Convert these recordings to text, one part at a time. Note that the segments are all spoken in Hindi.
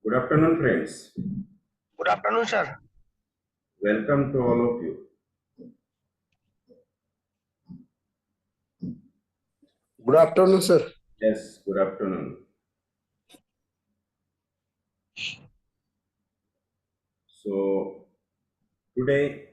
Good afternoon, friends. Good afternoon, sir. Welcome to all of you. Good afternoon, sir. Yes, good afternoon. So, today,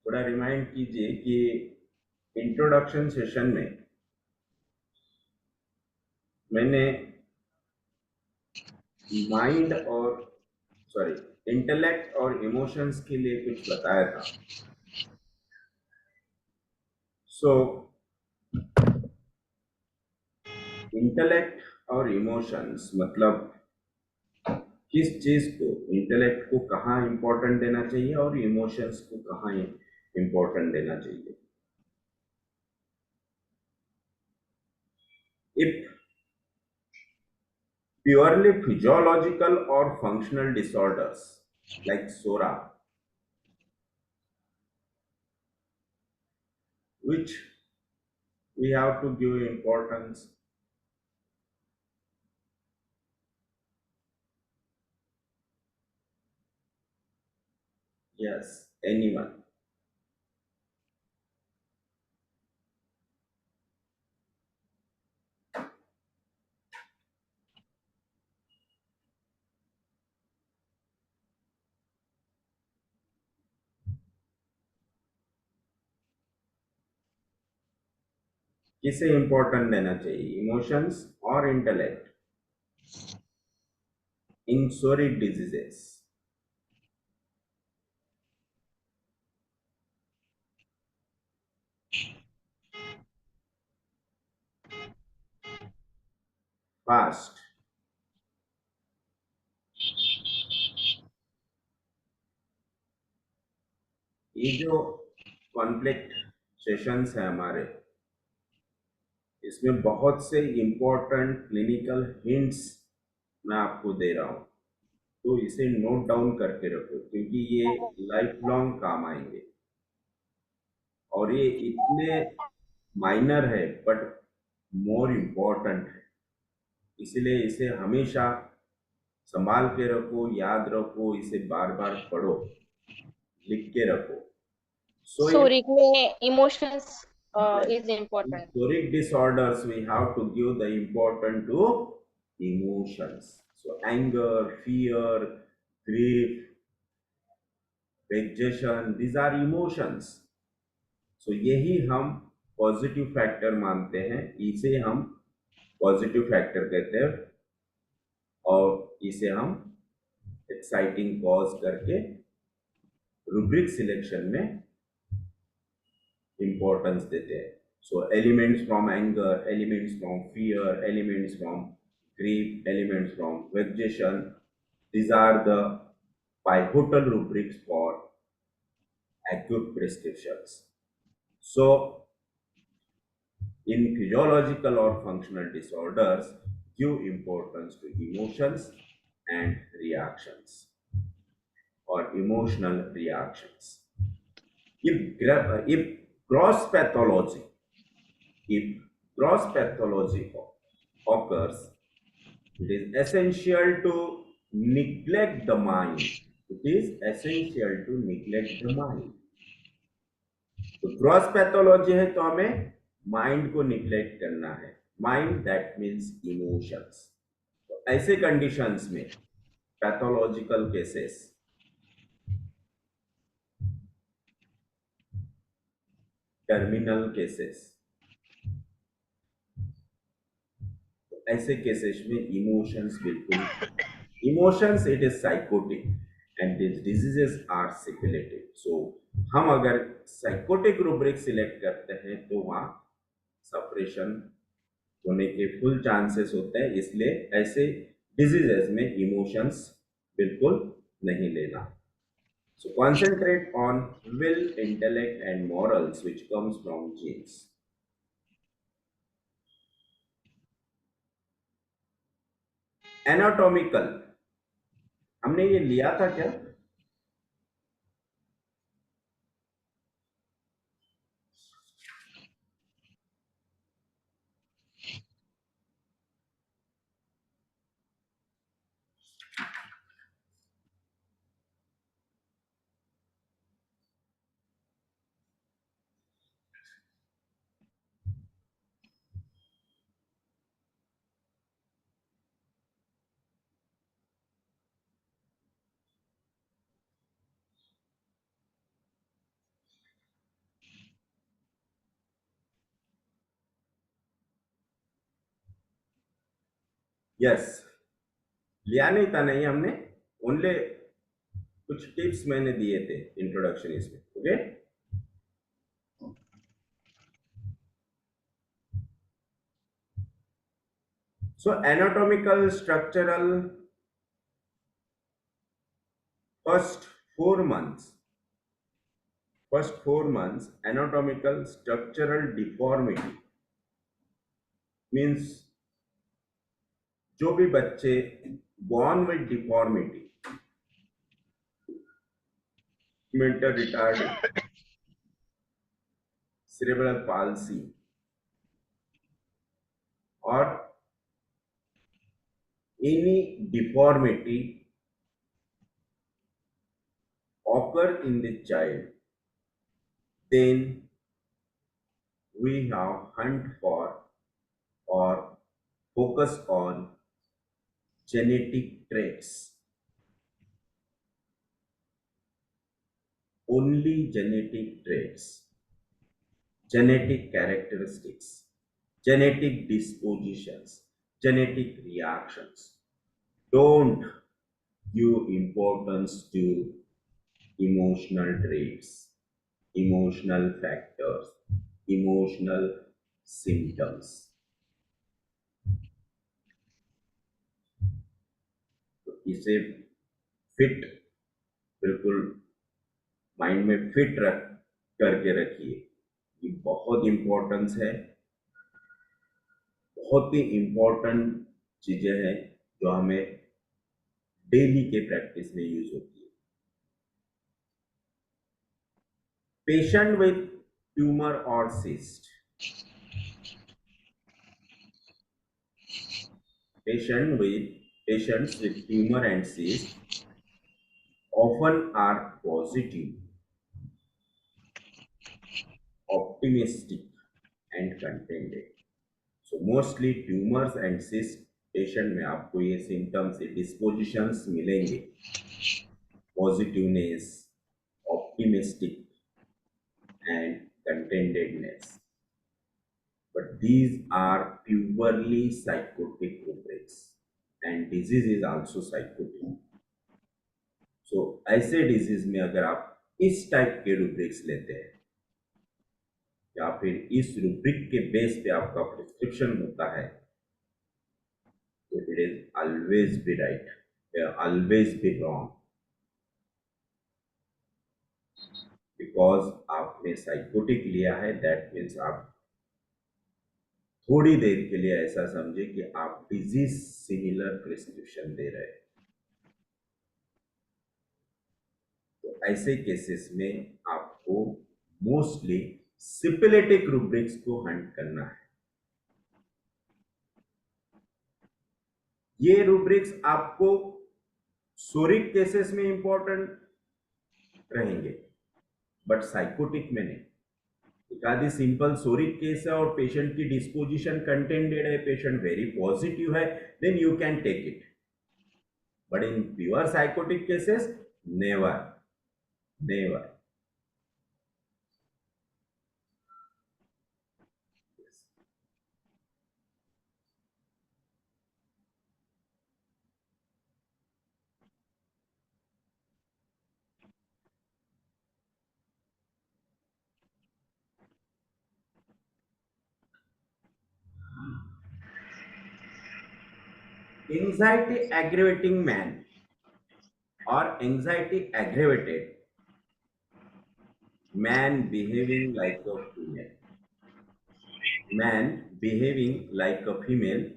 थोड़ा रिमाइंड कीजिए कि इंट्रोडक्शन सेशन में मैंने माइंड और इंटेलेक्ट और इमोशंस के लिए कुछ बताया था. सो इंटेलेक्ट और इमोशंस मतलब किस चीज को, इंटेलेक्ट को कहाँ इंपॉर्टेंट देना चाहिए और इमोशंस को कहाँ इंपॉर्टेंट देना चाहिए. If purely physiological or functional disorders like SORA, which we have to give importance. Yes, anyone. किसे इंपॉर्टेंट देना चाहिए, इमोशंस और इंटेलेक्ट इन सोरिक डिजीजेस. फास्ट. ये जो कॉन्फ्लिक्ट सेशंस है हमारे, इसमें बहुत से इंपॉर्टेंट क्लिनिकल हिंट्स मैं आपको दे रहा हूँ, तो इसे नोट डाउन करके रखो क्योंकि ये लाइफ लॉन्ग काम आएंगे और ये इतने माइनर है बट मोर इम्पोर्टेंट है. इसलिए इसे हमेशा संभाल के रखो, याद रखो, इसे बार बार पढ़ो, लिख के रखो. सो Sorry, में emotions is important. historic disorders we have to give the important to emotions. So anger, fear, grief, vexation, these are emotions. So यही हम पॉजिटिव फैक्टर मानते हैं, इसे हम पॉजिटिव फैक्टर कहते हैं और इसे हम एक्साइटिंग कॉज करके रूब्रिक सिलेक्शन में इंपॉर्टेंस देते हैं. So elements from anger, elements from fear, elements from grief, elements from vexation, these are the pivotal rubrics for acute prescriptions. So in physiological or functional disorders, give importance to emotions and reactions or emotional reactions. If gross pathology, if gross pathology occurs, it is essential to neglect the mind. It is essential to neglect the mind. तो ग्रॉस पैथोलॉजी है तो हमें माइंड को निग्लेक्ट करना है. Mind that means emotions. तो ऐसे कंडीशंस में पैथोलॉजिकल केसेस, टर्मिनल केसेस, तो ऐसे केसेस में इमोशंस बिल्कुल, emotions it is sycotic and this diseases are syphilitic. So हम अगर साइकोटिक रूब्रिक सिलेक्ट करते हैं तो वहाँ सप्रेशन होने के फुल चांसेस होते हैं. इसलिए ऐसे डिजीजेस में इमोशंस बिल्कुल नहीं लेना. So concentrate on will, intellect, and morals, which comes from genes. Anatomical, हमने ये लिया था क्या? यस, लिया नहीं था, नहीं हमने, ओनली कुछ टिप्स मैंने दिए थे इंट्रोडक्शन इसमें. Okay, so anatomical structural, first 4 months, anatomical structural deformity means जो भी बच्चे born with deformity, mental retard, cerebral palsy, or any deformity occur in the child, then we have hunt for or focus on genetic traits. Only genetic traits, genetic characteristics, genetic dispositions, genetic reactions. Don't give importance to emotional traits, emotional factors, emotional symptoms. तो इसे फिट, बिल्कुल माइंड में फिट रख करके रखिए. ये बहुत इंपॉर्टेंस है, बहुत ही इंपॉर्टेंट चीजें हैं जो हमें डेली के प्रैक्टिस में यूज होती है. पेशेंट विथ ट्यूमर और cyst, patients with tumor and cyst often are positive, optimistic, and contented. So mostly tumors and cyst patient में आपको ये सिम्टम्स, ये डिस्पोजिशंस मिलेंगे. Positiveness, optimistic, and contentedness. But these are purely psychotic rubrics, and disease is also psychotic. So ऐसे डिजीज में अगर आप इस टाइप के रूब्रिक्स लेते हैं या फिर इस रूब्रिक के बेस पे आपका प्रिस्क्रिप्शन होता है, तो it is always be right, always be wrong, because आपने साइकोटिक लिया है. दैट मीन्स आप थोड़ी देर के लिए ऐसा समझे कि आप डिजीज सिमिलर प्रिस्क्रिप्शन दे रहे हैं. तो ऐसे केसेस में आपको मोस्टली सिपिलेटिक रूब्रिक्स को हंट करना है. ये रूब्रिक्स आपको सोरिक केसेस में इंपॉर्टेंट रहेंगे, बट साइकोटिक में नहीं. एक आधी सिंपल सोरिक केस है और पेशेंट की डिस्पोजिशन कंटेंटेड है, पेशेंट वेरी पॉजिटिव है, then you can take it. But in pure psychotic cases, never, never. Anxiety aggravating man or anxiety aggravated Man behaving like a female. Man behaving like a female.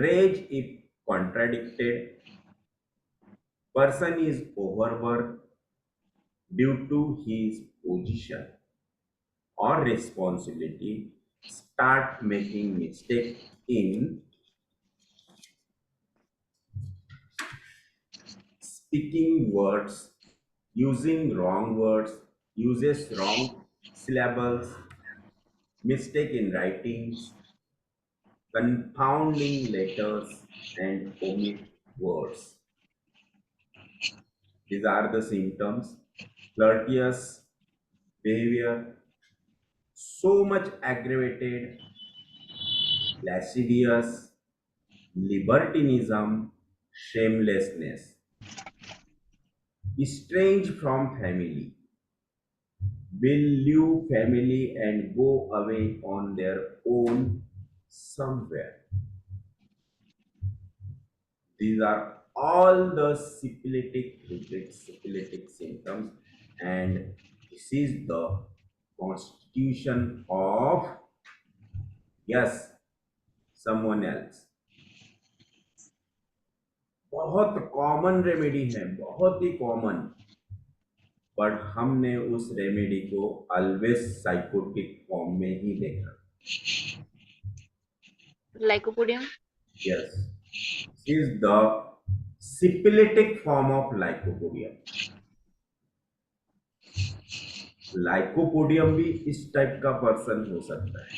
Rage if contradicted. Person is overworked due to his position or responsibility. Start making mistake in speaking words, using wrong words, uses wrong syllables, mistake in writings, confounding letters, and omit words. These are the symptoms. Flirtatious behavior, so much aggravated, lascivious, libertinism, shamelessness, estranged from family, will leave family and go away on their own somewhere. These are all the syphilitic symptoms, and this is the constitution of, yes, someone else. बहुत कॉमन रेमेडी है, बहुत ही कॉमन, बट हमने उस रेमेडी को ऑलवेज साइकोटिक फॉर्म में ही देखा. Lycopodium. Yes, is the syphilitic form of lycopodium. Lycopodium भी इस टाइप का पर्सन हो सकता है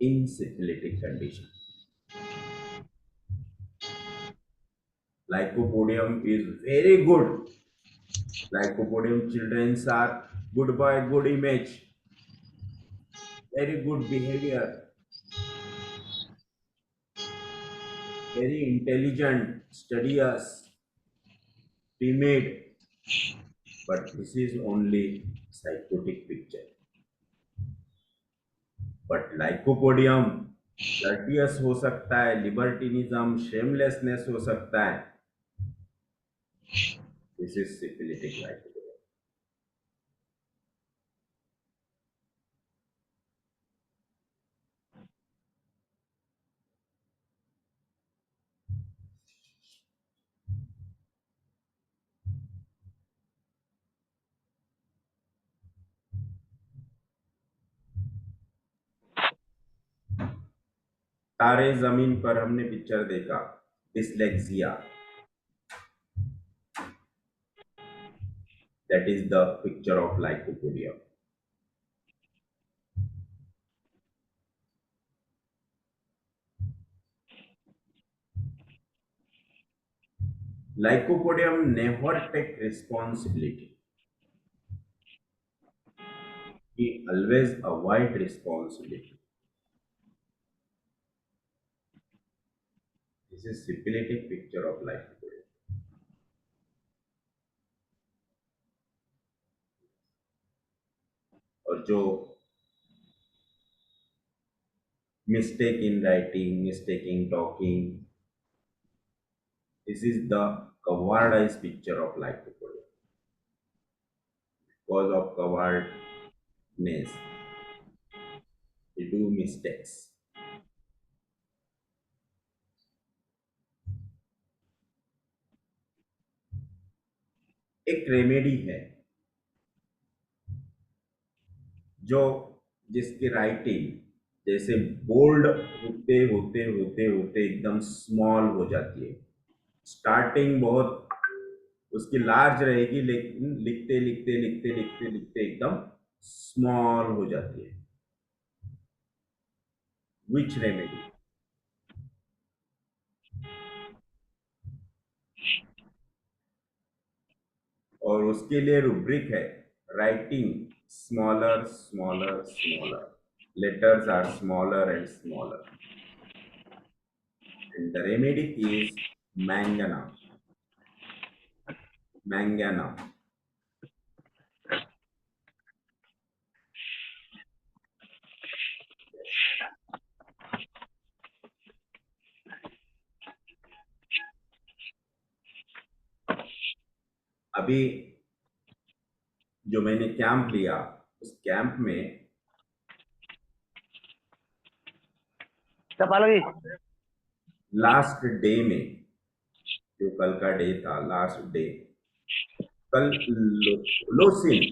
in syphilitic condition. Lycopodium is very good. Lycopodium children are good boy, good image, very good behavior, very intelligent, studious, timid. But this is only psychotic picture. But Lycopodium courteous हो सकता है, libertinism, shamelessness हो सकता है. This is syphilitic Lycopodium. तारे जमीन पर हमने पिक्चर देखा, dyslexia, that is the picture of Lycopodium. Lycopodium never take responsibility. He always avoid responsibility. This is syphilitic picture of Lycopodium. और जो mistake in writing, mistake in talking, this is the cowardized picture of Lycopodium. Because of cowardness, they do mistakes. एक रेमेडी है जो जिसकी राइटिंग जैसे बोल्ड होते होते होते होते एकदम स्मॉल हो जाती है. स्टार्टिंग बहुत उसकी लार्ज रहेगी, लेकिन लिखते लिखते लिखते लिखते लिखते एकदम स्मॉल हो जाती है. विच रेमेडी? और उसके लिए रुब्रिक है, writing smaller smaller smaller, letters are smaller and smaller, and the remedy is mangana. Mangana. अभी जो मैंने कैंप लिया उस कैंप में पालोगी लास्ट डे में, जो कल का डे था, लास्ट डे, कल लोसिन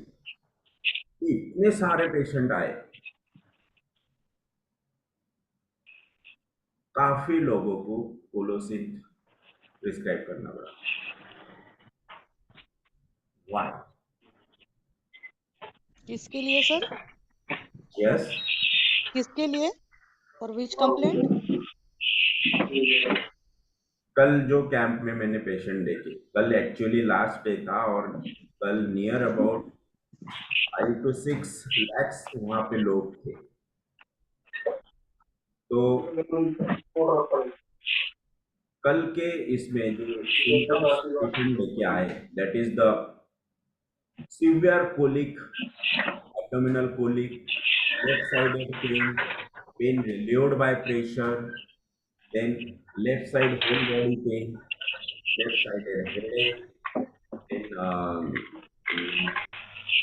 इतने सारे पेशेंट आए, काफी लोगों को कोलोसिन प्रिस्क्राइब करना पड़ा। वाह। किसके लिए सर? यस, किसके लिए? For which complaint? कल जो कैंप में मैंने पेशेंट देखे, कल एक्चुअली लास्ट डे था और कल नियर अबाउट 5 to 6 lakhs वहां पे लोग थे। तो कल के इसमें जो सिम्टम्स पेशेंट लेके आए, that is the severe colic, abdominal colic, left-sided pain, pain relieved by pressure, then left side whole body pain, left-sided headache, then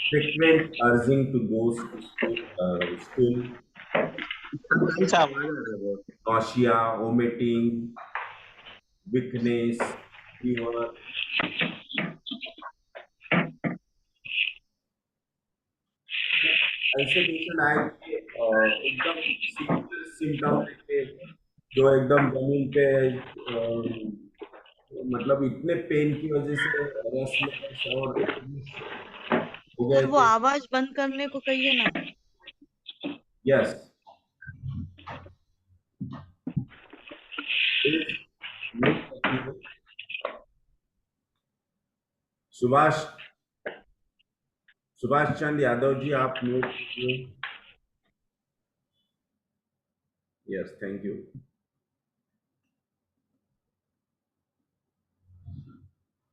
frequent urging to go to stool, nausea, vomiting, weakness, fever. ऐसे पेशेंट आए कि एकदम सिंपल सिम्टम थे, जो एकदम जमीन पे मतलब इतने पेन की वजह से रेस्टलेस और हो गए सर वो थे। आवाज बंद करने को कहिए ना। यस, सुभाष सुभाष चंद यादव जी, आप म्यूट कीजिए। Yes, thank you.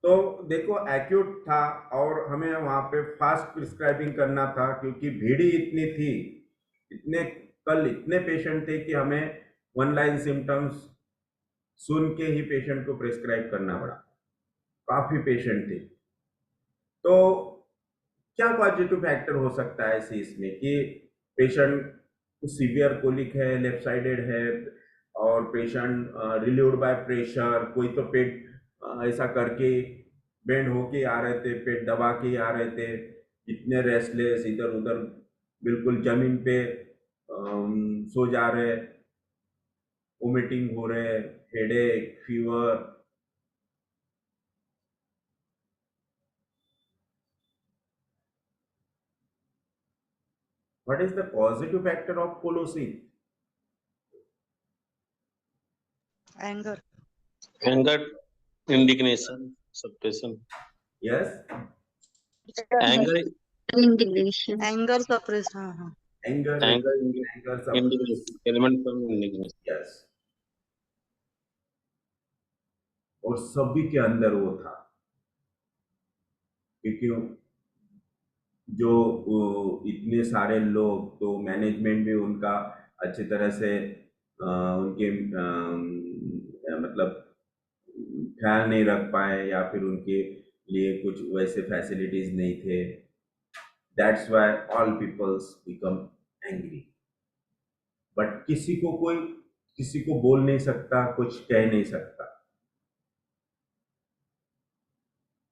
तो देखो, एक्यूट था और हमें वहां पे फास्ट प्रिस्क्राइबिंग करना था क्योंकि भीड़ ही इतनी थी, इतने कल इतने पेशेंट थे कि हमें वन लाइन सिम्टम्स सुन के ही पेशेंट को प्रिस्क्राइब करना पड़ा। काफी पेशेंट थे। तो क्या पॉजिटिव फैक्टर हो सकता है ऐसे इसमें कि पेशेंट सीवियर कोलिक है, लेफ्ट साइडेड है और पेशेंट रिलीव्ड बाय प्रेशर, कोई तो पेट ऐसा करके बेंड होके आ रहे थे, पेट दबा के आ रहे थे, इतने रेस्टलेस, इधर उधर बिल्कुल जमीन पे सो जा रहे, वोमिटिंग हो रहे, headache, fever. What is the positive factor of Colosine? Anger. Anger, indignation, suppression. Yes, Anger, Indignation. Anger suppress. हाँ हाँ। anger, anger, anger, indignation. Element from indignation. yes. और सभी के अंदर वो था, क्योंकि जो इतने सारे लोग, तो मैनेजमेंट भी उनका अच्छी तरह से उनके मतलब ख्याल नहीं रख पाए या फिर उनके लिए कुछ वैसे फैसिलिटीज नहीं थे। That's why all peoples become angry. But किसी को बोल नहीं सकता, कुछ कह नहीं सकता।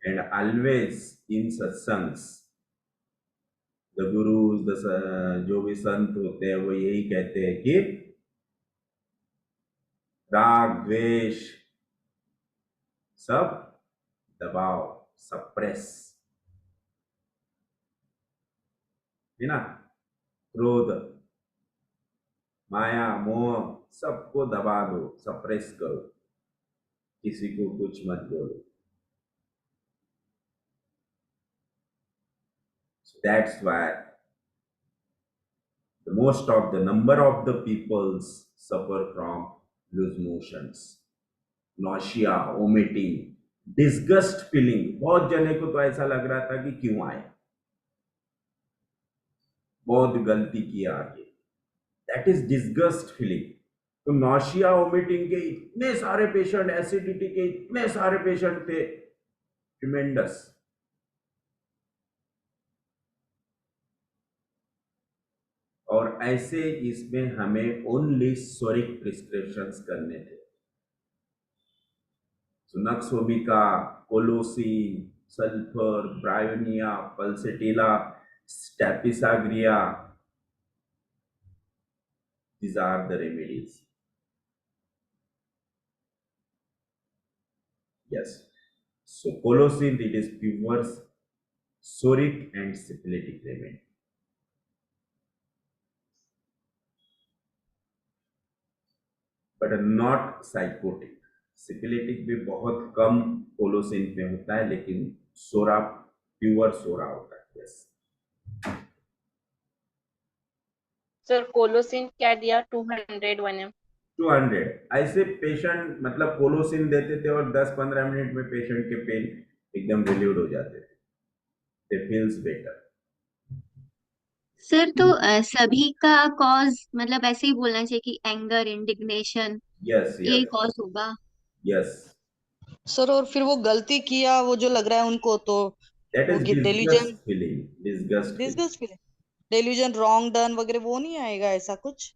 And always in satsangs the gurus, जो भी संत होते हैं वो यही कहते हैं कि राग द्वेष सब दबाओ, सप्रेस, है ना, क्रोध, माया, मोह सबको दबा दो, सप्रेस करो, किसी को कुछ मत बोलो। That's why the most of the number of the peoples suffer from loose motions, nausea, vomiting, disgust feeling। बहुत जने को तो ऐसा लग रहा था कि क्यों आए, बहुत गलती किया आगे, that is disgust feeling। तो nausea, vomiting के इतने सारे पेशेंट, एसिडिटी के इतने सारे पेशेंट थे, ट्रिमेंडस। और ऐसे इसमें हमें ओनली सोरिक प्रिस्क्रिप्शंस करने थे। Nux vomica, colocynth, sulphur, bryonia, pulsatilla, staphisagria, these are the remedies. Yes. So Colocin, it is pure soric and syphilitic remedy. But not psychotic. Syphilitic भी बहुत कम कोलोसिन में होता है, लेकिन सोरा प्योर सोरा होता है। Yes. Sir, Colocin क्या दिया? 200 1 m. 200 ऐसे पेशेंट मतलब कोलोसिन देते थे और 10-15 मिनट में पेशेंट के पेन एकदम रिलीव हो जाते थे। दे फील्स बेटर। सर तो सभी का कॉज मतलब ऐसे ही बोलना चाहिए कि एंगर इंडिग्नेशन यस ये यस कॉज होगा। यस, सर और फिर वो गलती किया वो जो लग रहा है उनको तो दैट वो is delusion disgust feeling, disgust feeling. Disgust feeling, delusion wrong done वगैरह वो नहीं आएगा ऐसा कुछ?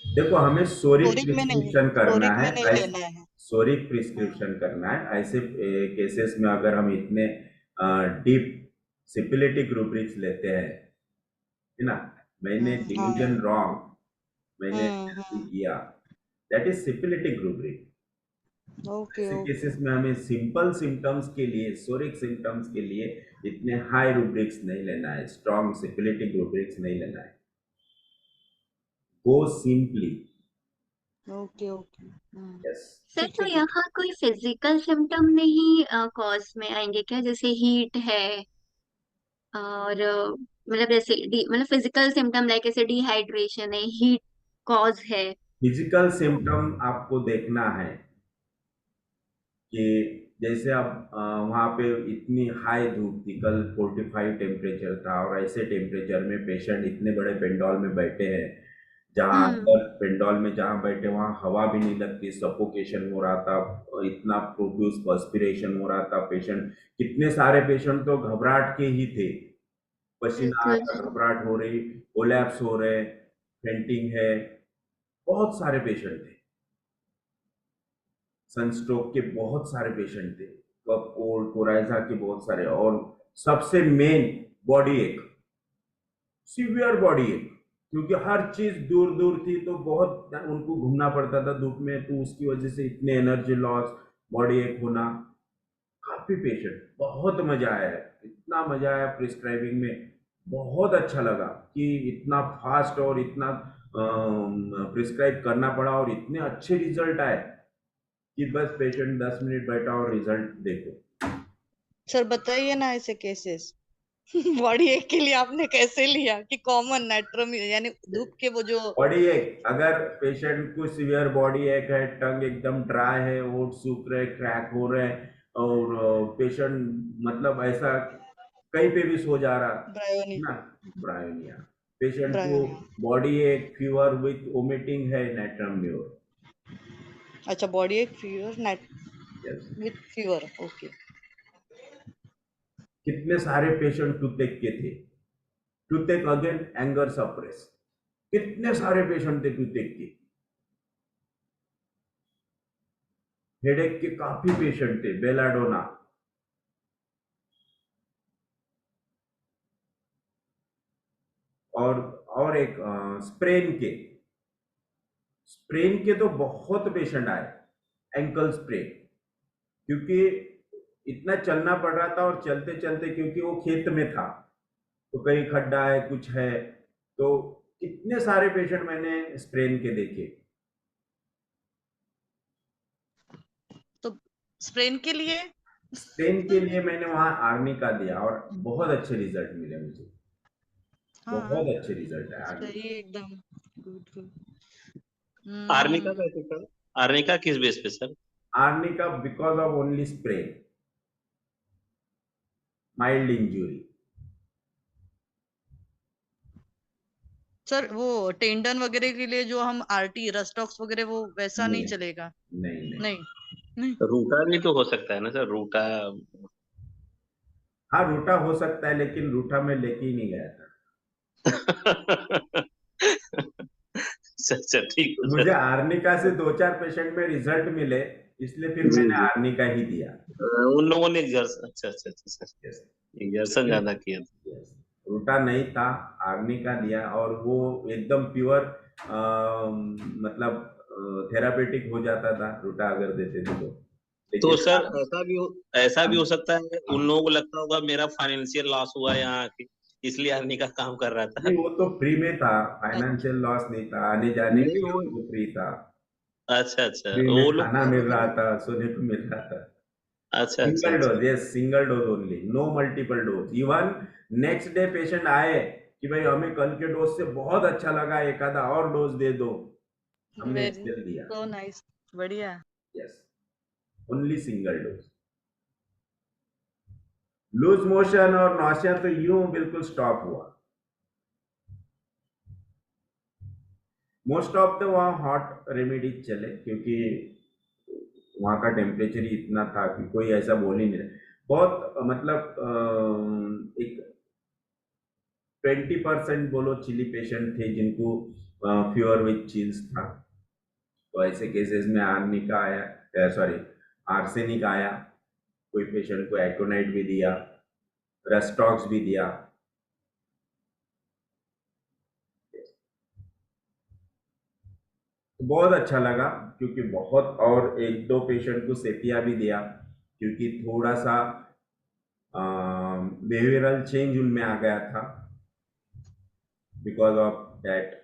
देखो हमें सोरिक स्टोरिक में नहीं, प्रिस्क्रिप्शन करना स्टोरिक है, में नहीं लेना है। सोरिक हाँ, प्रिस्क्रिप्शन करना है। ऐसे केसेस में अगर हम इतने डीप सिपिलिटिक रूब्रिक्स लेते हैं, है ना, मैंने हाँ, डिवीजन रॉन्ग, मैंने हम्म, किया, दैट इज सिपिलिटिक रूब्रिक। ओके ऐसे ओके। केसेस में हमें सिंपल सिम्टम्स के लिए, सोरिक सिम्टम्स के लिए इतने हाई रूब्रिक्स नहीं लेना है, स्ट्रॉन्ग सिपिलिटिक रूब्रिक्स नहीं लेना है। गो सिंपली। Okay okay. सर ठीक तो है ठीक यहाँ कोई फिजिकल सिम्टम नहीं कॉज में आएंगे क्या, जैसे हीट है और मतलब जैसे मतलब फिजिकल सिम्टम लाइक ऐसे डिहाइड्रेशन है, हीट कॉज है। फिजिकल तो सिम्टम आपको देखना है कि जैसे अब वहाँ पे इतनी हाई धूप थी, कल 45 टेम्परेचर था, और ऐसे टेम्परेचर में पेशेंट इतने बड़े पेंडोल में बैठे हैं, जहाँ हम्म अंदर पेंडोल में जहाँ बैठे वहाँ हवा भी नहीं लगती, सफोकेशन हो रहा था, इतना प्रोड्यूस पर्सपिरेशन हो रहा था। पेशेंट, कितने सारे पेशेंट तो घबराहट के ही थे, पसीना आ बिल्कुल। रहा, घबराहट हो रही, कोलैप्स हो रहे, फेंटिंग है, बहुत सारे पेशेंट थे। सनस्ट्रोक के बहुत सारे पेशेंट थे, कफ कोल्ड, कोराइजा के बहुत सारे, और सबसे मेन बॉडी एक, सीवियर बॉडी एक, क्योंकि हर चीज दूर दूर थी तो बहुत उनको घूमना पड़ता था धूप में, तो उसकी वजह से इतने एनर्जी लॉस, बॉडी एक होना, काफी पेशेंट। बहुत मजा आया, इतना मजा आया प्रिस्क्राइबिंग में, बहुत अच्छा लगा कि इतना फास्ट और इतना प्रिस्क्राइब करना पड़ा और इतने अच्छे रिजल्ट आए कि बस पेशेंट 10 मिनट बैठा और रिजल्ट देखो। सर बताइए ना ऐसे केसेस। बॉडी एक के लिए आपने कैसे लिया कि कॉमन नेट्रम यानी धूप के वो जो बॉडी एक, अगर पेशेंट को सीवियर बॉडी एक है, टंग एकदम ड्राई है, ओठ सूख रहे, क्रैक हो रहे हैं, और पेशेंट मतलब ऐसा कहीं पे भी सो जा रहा ब्रायोनी ना, ब्रायोनिया, पेशेंट को ब्रायोनिया बॉडी एक, फीवर विथ वोमिटिंग है, नेट्रम म्योर। अच्छा बॉडी एक fever net yes. With fever okay. कितने सारे पेशेंट टूथेक के थे, टूथेक अगेन एंगर सप्रेस, कितने सारे पेशेंट थे टूथेक के, हेडेक के काफी पेशेंट थे, बेलाडोना, और एक स्प्रेन के तो बहुत पेशेंट आए, एंकल स्प्रेन, क्योंकि इतना चलना पड़ रहा था, और चलते चलते क्योंकि वो खेत में था तो कहीं खड्डा है, कुछ है, तो कितने सारे पेशेंट मैंने स्प्रेन के देखे। तो स्प्रेन के लिए स्प्रेन के लिए मैंने वहां आर्निका दिया और बहुत अच्छे रिजल्ट मिले मुझे, हाँ बहुत अच्छे रिजल्ट है सही आर्निका। एकदम गुड गुड। आर्निका कैसे सर? आर्निका किस बेस पे sir? Arnica because of only sprain, mild injury. Sir वो टेंडन वगैरह के लिए जो हम आरटी रस्टॉक्स वगैरह वो वैसा नहीं नहीं चलेगा? नहीं नहीं। नहीं नहीं। रूटा भी तो हो सकता है ना सर, रूटा। हाँ रूटा हो सकता है, लेकिन रूटा में लेके ही नहीं गया था। अच्छा ठीक है मुझे सर। आर्निका से 2-4 पेशेंट में रिजल्ट मिले, इसलिए फिर जी मैंने जी। आर्निका ही दिया। उन लोगों ने अच्छा अच्छा अच्छा सर, यस। एग्जर्सन ज्यादा किया था। यस, रूटा नहीं था, आर्निका दिया, और वो एकदम प्योर मतलब थेरापेटिक हो जाता था रूटा अगर देते थे तो। तो लेकिन सर ऐसा भी हो सकता है, उन लोगों को लगता होगा मेरा फाइनेंशियल लॉस हुआ यहाँ आके, इसलिए आर्नी का काम कर रहा था। नहीं, वो तो फ्री में था, अच्छा फाइनेंशियल लॉस नहीं था, आने जाने के नहीं लिए वो, उनको फ्री था। अच्छा अच्छा फ्री में वो लोग खाना क्या मिल बोलते रहा हैं? था, सोने को मिल रहा था। अच्छा अच्छा सिंगल अच्छा। Dose, yes, single dose only, no multiple dose. Even next day patient आए कि भाई हमें कल के डोज से बहुत अच्छा लगा, एक आधा और डोज दे दो, हमने वेरी स्टिल दिया। सो नाइस, बढ़िया। Yes, only single dose. Loose motion और नौसिया तो यूं बिल्कुल स्टॉप हुआ। मोस्ट ऑफ द वहाँ हॉट रेमेडीज चले, क्योंकि वहाँ का टेम्परेचर ही इतना था कि कोई ऐसा बोल ही नहीं रहा। बहुत मतलब एक 20% बोलो चिली पेशेंट थे जिनको फीवर विथ चिल्स था। तो ऐसे केसेस में आर्निका आया, सॉरी, आर्सेनिक आया, कोई पेशेंट को एकोनाइट भी दिया, रेस्टॉक्स भी दिया। बहुत अच्छा लगा, क्योंकि बहुत, और एक दो पेशेंट को सेपिया भी दिया, क्योंकि थोड़ा सा बिहेवियरल चेंज उनमें आ गया था, बिकॉज ऑफ दैट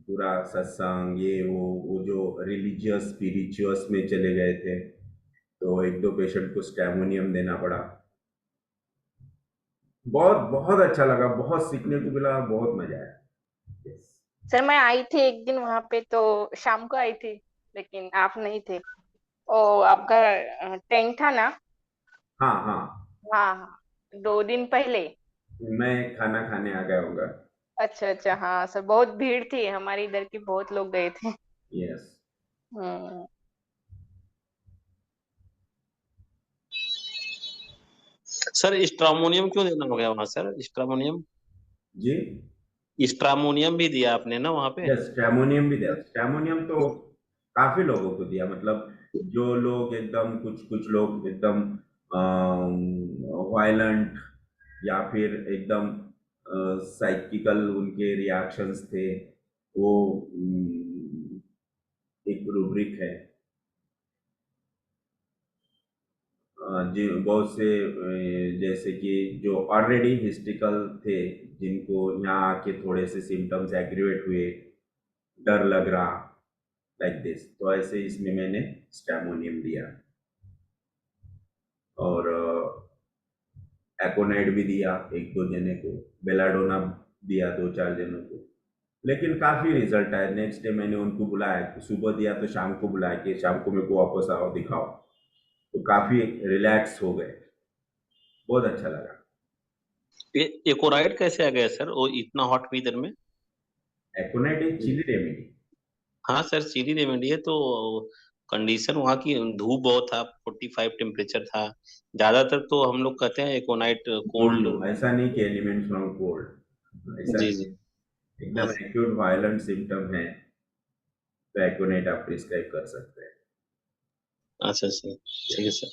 पूरा सत्संग ये वो जो रिलीजियस स्पिरिचुअस में चले गए थे, तो एक दो पेशेंट को स्टैमोनियम देना पड़ा। बहुत बहुत अच्छा लगा, बहुत सीखने को मिला, बहुत मजा आया। Yes. सर मैं आई थी एक दिन वहां पे, तो शाम को आई थी, लेकिन आप नहीं थे। ओ, आपका टेंट था ना? हाँ हाँ, हाँ हाँ, 2 दिन पहले। मैं खाना खाने आ गया होगा। अच्छा अच्छा, हाँ सर, बहुत भीड़ थी, हमारे इधर के बहुत लोग गए थे। यस। हम्म। सर स्ट्रामोनियम क्यों देना हो गया वहां सर, स्ट्रामोनियम? जी। स्ट्रामोनियम भी दिया आपने ना वहां पे? यस, स्टैमोनियम भी दिया। स्टैमोनियम तो काफी लोगों को दिया, मतलब जो लोग एकदम, कुछ कुछ लोग एकदम वायलेंट, या फिर एकदम साइकिकल उनके रिएक्शंस थे, वो एक रूब्रिक है। जी, बहुत से जैसे कि जो ऑलरेडी हिस्टिकल थे, जिनको यहाँ आके थोड़े से सिम्टम्स एग्रीवेट हुए, डर लग रहा, लाइक दिस, तो ऐसे इसमें मैंने स्टैमोनियम दिया, और एकोनाइट भी दिया एक दो जने को, बेलाडोना दिया 2-4 जनों को। लेकिन काफी रिजल्ट आया। नेक्स्ट डे मैंने उनको बुलाया कि सुबह दिया तो शाम को बुलाया कि शाम को मेरे को वापस आओ दिखाओ, तो काफी रिलैक्स हो गए, बहुत अच्छा लगा। ये एकोराइड कैसे आ गया सर वो इतना हॉट वेदर में? एकोनाइट एक चिली रेमेडी। हाँ सर सीधी रेमेडी है तो कंडीशन वहाँ की, धूप बहुत था, 45 टेम्परेचर था ज्यादातर, तो हम लोग कहते हैं एकोनाइट नो कोल्ड। नो, ऐसा नहीं कि एलिमेंट फ्रॉम कोल्ड, ऐसा जी नहीं। जी। एकदम अच्छा एक्यूट वायलेंट सिम्टम है तो एकोनाइट आप प्रिस्क्राइब कर सकते हैं। अच्छा अच्छा, ठीक है सर।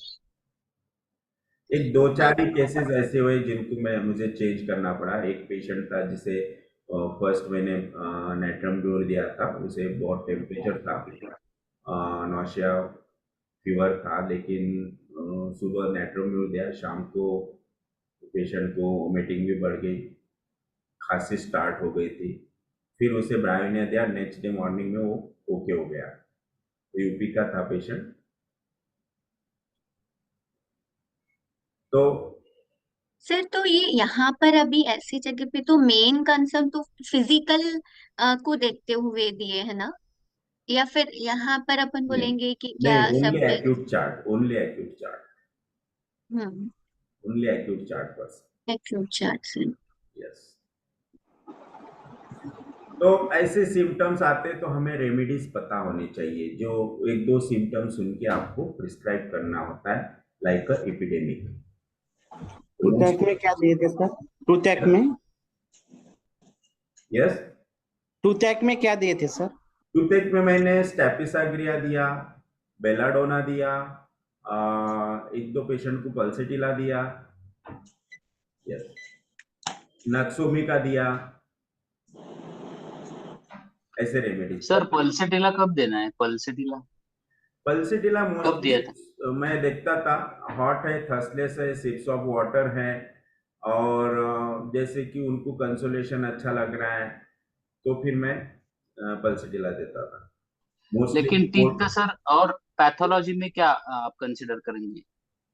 एक दो चार ही केसेस ऐसे हुए जिनको मुझे चेंज करना पड़ा। एक पेशेंट था जिसे फर्स्ट मैंने नेट्रमडोल दिया था, उसे बहुत टेम्परेचर था, नौशिया, फीवर था, लेकिन सुबह नेट्रमडोल दिया, शाम को पेशेंट को वोमिटिंग भी बढ़ गई, खांसी स्टार्ट हो गई थी। फिर उसे ब्रायोनिया दिया, नेक्स्ट डे मॉर्निंग में वो ओके हो गया। तो यूपी का था पेशेंट। तो सर तो ये यहाँ पर अभी ऐसी जगह पे तो मेन कंसर्न तो फिजिकल को देखते हुए दिए है ना, या फिर यहाँ पर अपन नहीं बोलेंगे कि क्या नहीं, ओनली सब? Acute chart, only acute chart, hmm. Only acute chart बस। एक्यूट चार्ट से। यस। तो ऐसे सिम्टम्स आते तो हमें रेमेडीज पता होनी चाहिए, जो एक दो सिम्टम्स सुन के आपको प्रिस्क्राइब करना होता है, लाइक अ एपिडेमिक। टू टैक में क्या दिए थे सर? टू टैक में यस, टूथेक में क्या दिए थे सर? टूथेक में मैंने स्टेपिसाग्रिया दिया, बेलाडोना दिया, एक दो पेशेंट को पल्सेटिला दिया, यस, नक्सोमिका दिया, ऐसे रेमेडी। सर पल्सेटिला कब देना है? पल्सेटिला पल्सेटिला कब दिया था? मोस्टली मैं देखता था, हॉट है, थर्सलेस है, सिप्स ऑफ वाटर है, और जैसे कि उनको कंसोलेशन अच्छा लग रहा है तो फिर मैं पल्सेटिला देता था मोस्टली। लेकिन टीथ का सर और पैथोलॉजी में क्या आप कंसिडर करेंगे?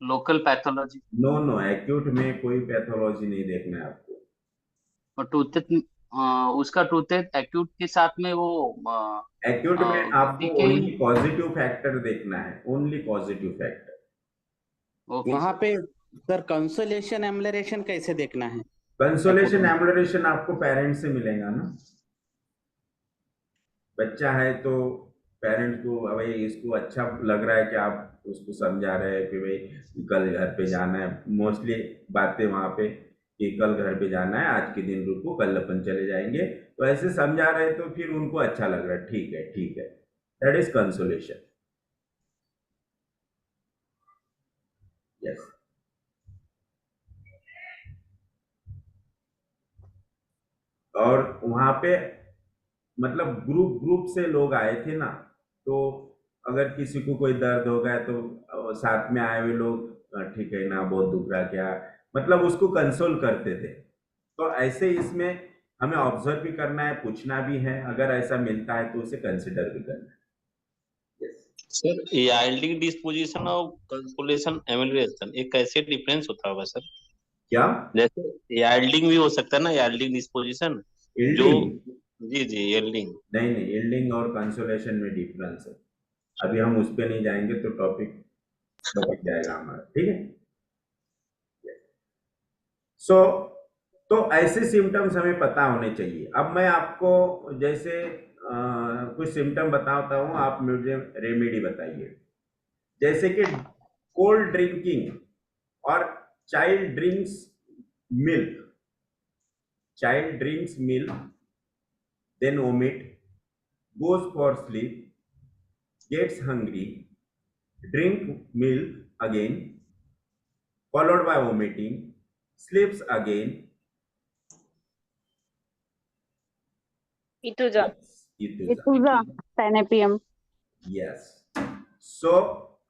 Local pathology no no, acute में कोई पैथोलॉजी नहीं देखना है आपको। और टूथेक, उसका टूथेक एक्यूट के साथ में वो एक्यूट में आपको डीके। ओनली पॉजिटिव फैक्टर देखना है, ओनली पॉजिटिव फैक्टर। ओके वहां सर। पे सर कंसोलेशन एम्बलरेशन कैसे देखना है? कंसोलेशन एम्बलरेशन आपको पेरेंट्स से मिलेगा ना, बच्चा है तो पेरेंट्स को भाई इसको अच्छा लग रहा है कि आप उसको समझा रहे हैं कि भाई कल घर पे जाना है, मोस्टली बातें वहाँ पे कि कल घर पे जाना है, आज के दिन रुको, कल अपन चले जाएंगे, तो ऐसे समझा रहे हैं तो फिर उनको अच्छा लग रहा है, ठीक है ठीक है, दैट इज कंसोलेशन। यस। और वहाँ पे मतलब ग्रुप ग्रुप से लोग आए थे ना, तो अगर किसी को कोई दर्द हो गया तो साथ में आए हुए लोग ठीक है ना, बहुत दुख रहा क्या, मतलब उसको कंसोल करते थे। तो ऐसे इसमें हमें ऑब्जर्व भी करना है, पूछना भी है, अगर ऐसा मिलता है तो उसे कंसिडर भी करना है। Yes. सर याल्डिंग डिस्पोजिशन और कंसोलेशन एमिलिएशन एक कैसे डिफरेंस होता होगा सर? क्या? जैसे याल्डिंग भी हो सकता है ना, याल्डिंग डिस्पोजिशन जो। यील्डिंग? जी जी, यील्डिंग। नहीं नहीं, यील्डिंग और कंसोलेशन में डिफरेंस है, अभी हम उस पर नहीं जाएंगे तो टॉपिक टॉपिक जाएगा हमारा, ठीक है। सो तो ऐसे सिम्टम्स हमें पता होने चाहिए। अब मैं आपको जैसे कुछ सिम्टम बताता हूँ, आप मुझे रेमेडी बताइए। जैसे कि कोल्ड ड्रिंकिंग और child drinks milk, child drinks milk, then vomit, goes for sleep, gets hungry, drink milk again, followed by vomiting, sleeps again. इतुजा। Ituza. 10 PM. Yes. So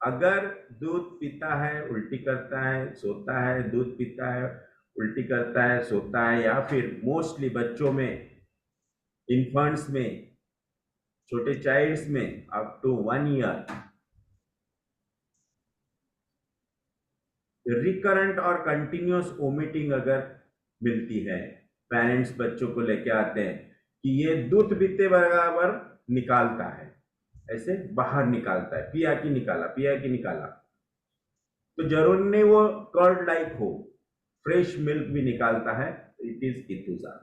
अगर दूध पीता है, उल्टी करता है, सोता है, दूध पीता है, उल्टी करता है, सोता है, या फिर मोस्टली बच्चों में, इन्फेंट्स में, छोटे चाइल्ड्स में अप टू 1 ईयर रिकरेंट और कंटिन्यूस वोमिटिंग अगर मिलती है, पेरेंट्स बच्चों को लेके आते हैं कि ये दूध पीते बराबर निकालता है, ऐसे बाहर निकालता है, पिया की निकाला, पिया की निकाला, तो जरूर नहीं वो कर्ड लाइक हो, फ्रेश मिल्क भी निकालता है, इट इज इतुजा।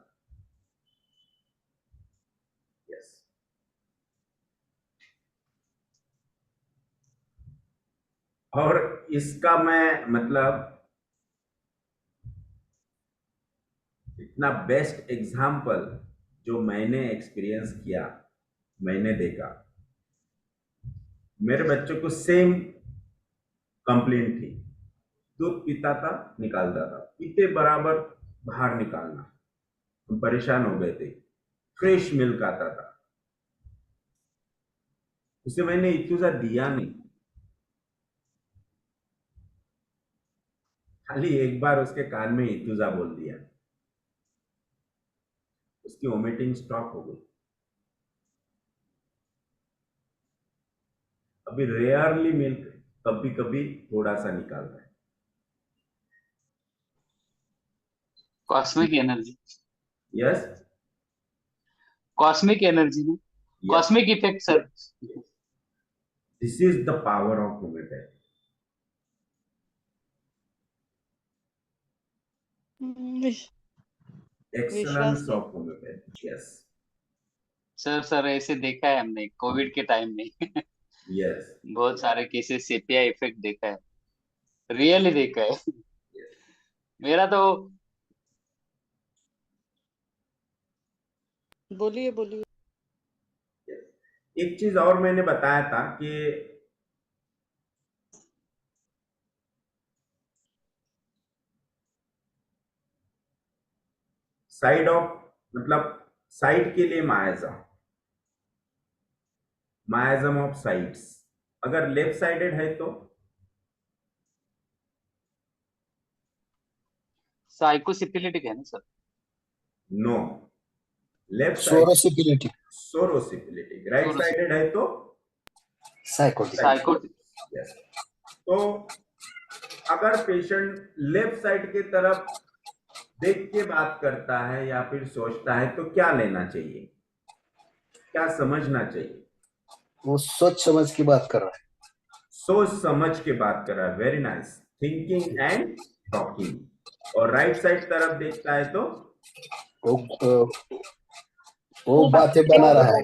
यस। और इसका मैं मतलब इतना बेस्ट एग्जाम्पल जो मैंने एक्सपीरियंस किया, मैंने देखा, मेरे बच्चों को सेम कंप्लेंट थी, दूध पीता था, निकालता था, पीते बराबर बाहर निकालना, हम परेशान हो गए थे, फ्रेश मिल्क आता था, उसे मैंने इतुजा दिया नहीं, खाली एक बार उसके कान में इतुजा बोल दिया, उसकी वोमिटिंग स्टॉप हो गई। अभी रेयरली मिल्क, कभी कभी थोड़ा सा निकालता है। Cosmic energy. Yes. Cosmic energy में cosmic effect sir. This is the power of homoeopathy. विश्वास एक्सलेंस है। Of homoeopathy. यस सर ऐसे देखा है हमने कोविड के टाइम में। यस। बहुत सारे केसेस सेपिया इफेक्ट देखा है, रियली देखा है। मेरा तो बोलिए बोलिए। एक चीज और मैंने बताया था कि साइड ऑफ मतलब साइड के लिए मायाजम ऑफ साइड्स, अगर लेफ्ट साइडेड है तो साइकोसिपिलिटिक है ना sir? No, left side psorosyphilitic, psorosyphilitic, right sided है तो साइकोटिक। साइकोटिक। यस। तो अगर पेशेंट लेफ्ट साइड की तरफ देख के बात करता है या फिर सोचता है तो क्या लेना चाहिए, क्या समझना चाहिए? वो सोच समझ की बात कर रहा है। सोच समझ के बात कर रहा है, very nice, thinking and talking. और राइट साइड तरफ देखता है तो वो बातें बना रहा है,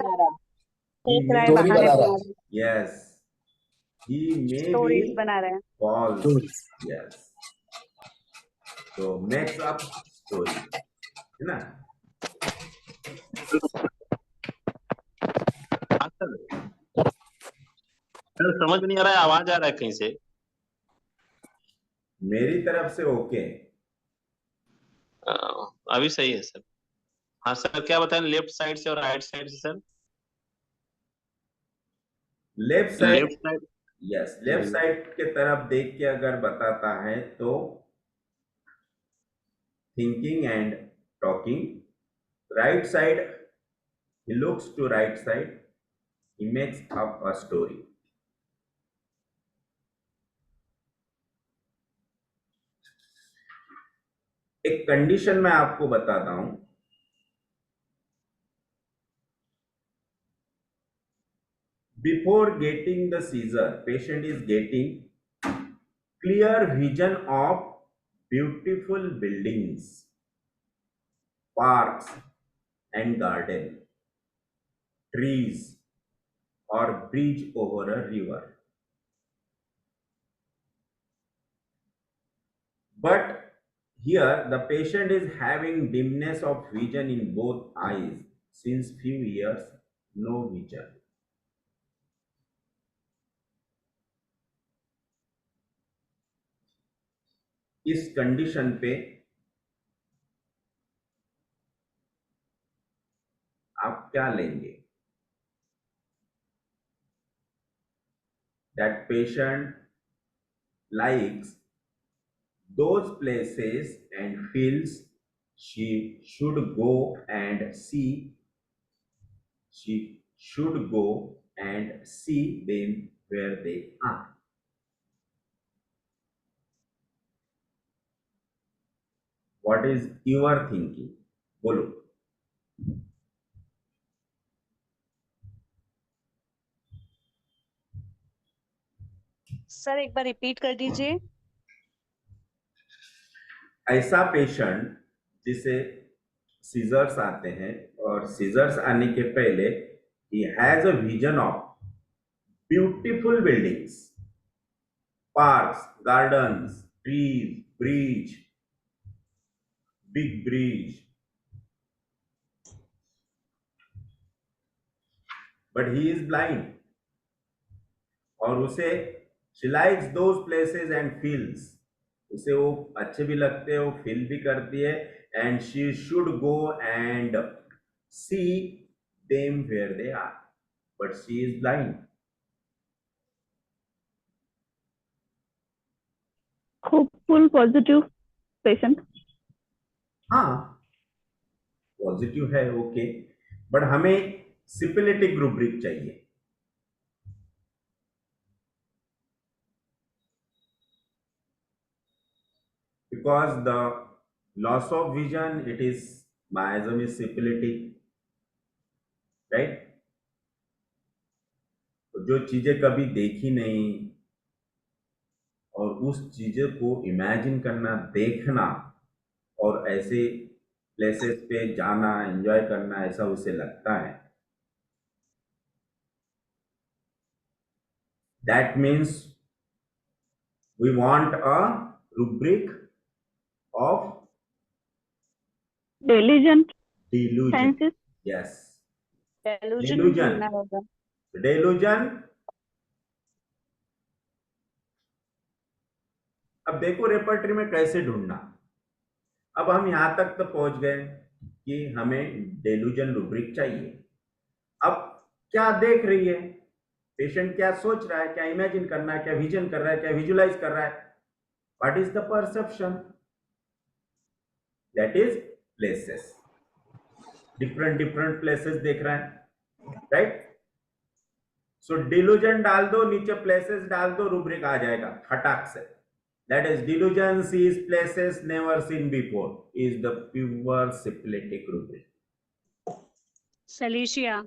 स्टोरी बना रहा है। Yes, he may be stories बना रहे हैं। false, Stories. yes, so makes up story, है ना? हाँ सर, सर समझ नहीं आ रहा है, आवाज आ रहा है कहीं से। मेरी तरफ से ओके। अभी सही है सर। हाँ सर, क्या बताएं, लेफ्ट साइड से और राइट साइड से sir? Left side, left side, yes, left side के तरफ देख के अगर बताता है तो thinking and talking, right side he looks to right side, he makes up a story. एक कंडीशन मैं आपको बताता हूं, before getting the seizure patient is getting clear vision of beautiful buildings, parks and garden, trees or bridge over a river. But here the patient is having dimness of vision in both eyes since few years, no vision. इस कंडीशन पे आप क्या लेंगे? That patient likes those places and feels she should go and see, she should go and see them where they are. What is your thinking? बोलो। सर एक बार रिपीट कर दीजिए। ऐसा पेशेंट जिसे सीजर्स आते हैं और सीजर्स आने के पहले he has a vision of beautiful buildings, parks, gardens, trees, bridge, big bridge, but he is blind और उसे she likes those places and feels, उसे वो अच्छे भी लगते हैं, वो फील भी करती है, and she should go and see them where they are, but she is blind. Hopeful positive patient. हाँ, पॉजिटिव है, ओके, बट हमें सिपिलिटिक रूब्रिक चाहिए। Because the loss of vision, it is miasm is syphilitic, right? तो जो चीजें कभी देखी नहीं और उस चीजें को इमेजिन करना, देखना और ऐसे प्लेसेस पे जाना, एंजॉय करना, ऐसा उसे लगता है, that means we want a rubric of delusion delusion. Senses. Yes, delusion Delusion. ढूंढना होगा। डेलूजन। अब देखो रेपर्टरी में कैसे ढूंढना। अब हम यहां तक तो पहुंच गए कि हमें डेलूजन रूब्रिक चाहिए। अब क्या देख रही है पेशेंट, क्या सोच रहा है, क्या इमेजिन करना है, क्या विजन कर रहा है, क्या विजुलाइज कर रहा है, what is the perception, that is places. Different different places देख रहा है, राइट। सो डिलूजन डाल दो, नीचे प्लेसेस डाल दो, रूब्रिक आ जाएगा फटाक से। That is delusion sees places never seen before is the pure syphilitic rubric. सलीशिया।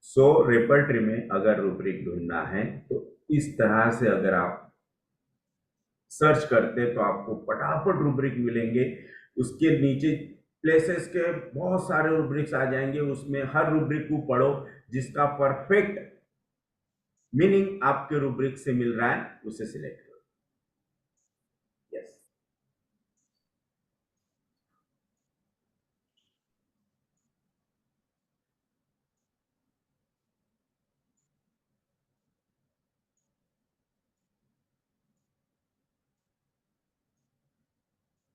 सो रेपर्टरी में अगर रूब्रिक ढूंढना है तो इस तरह से अगर आप सर्च करते तो आपको फटाफट रूब्रिक मिलेंगे। उसके नीचे प्लेसेस के बहुत सारे रूब्रिक्स आ जाएंगे, उसमें हर रूब्रिक को पढ़ो जिसका परफेक्ट मीनिंग आपके रूब्रिक से मिल रहा है उसे सिलेक्ट करो। यस,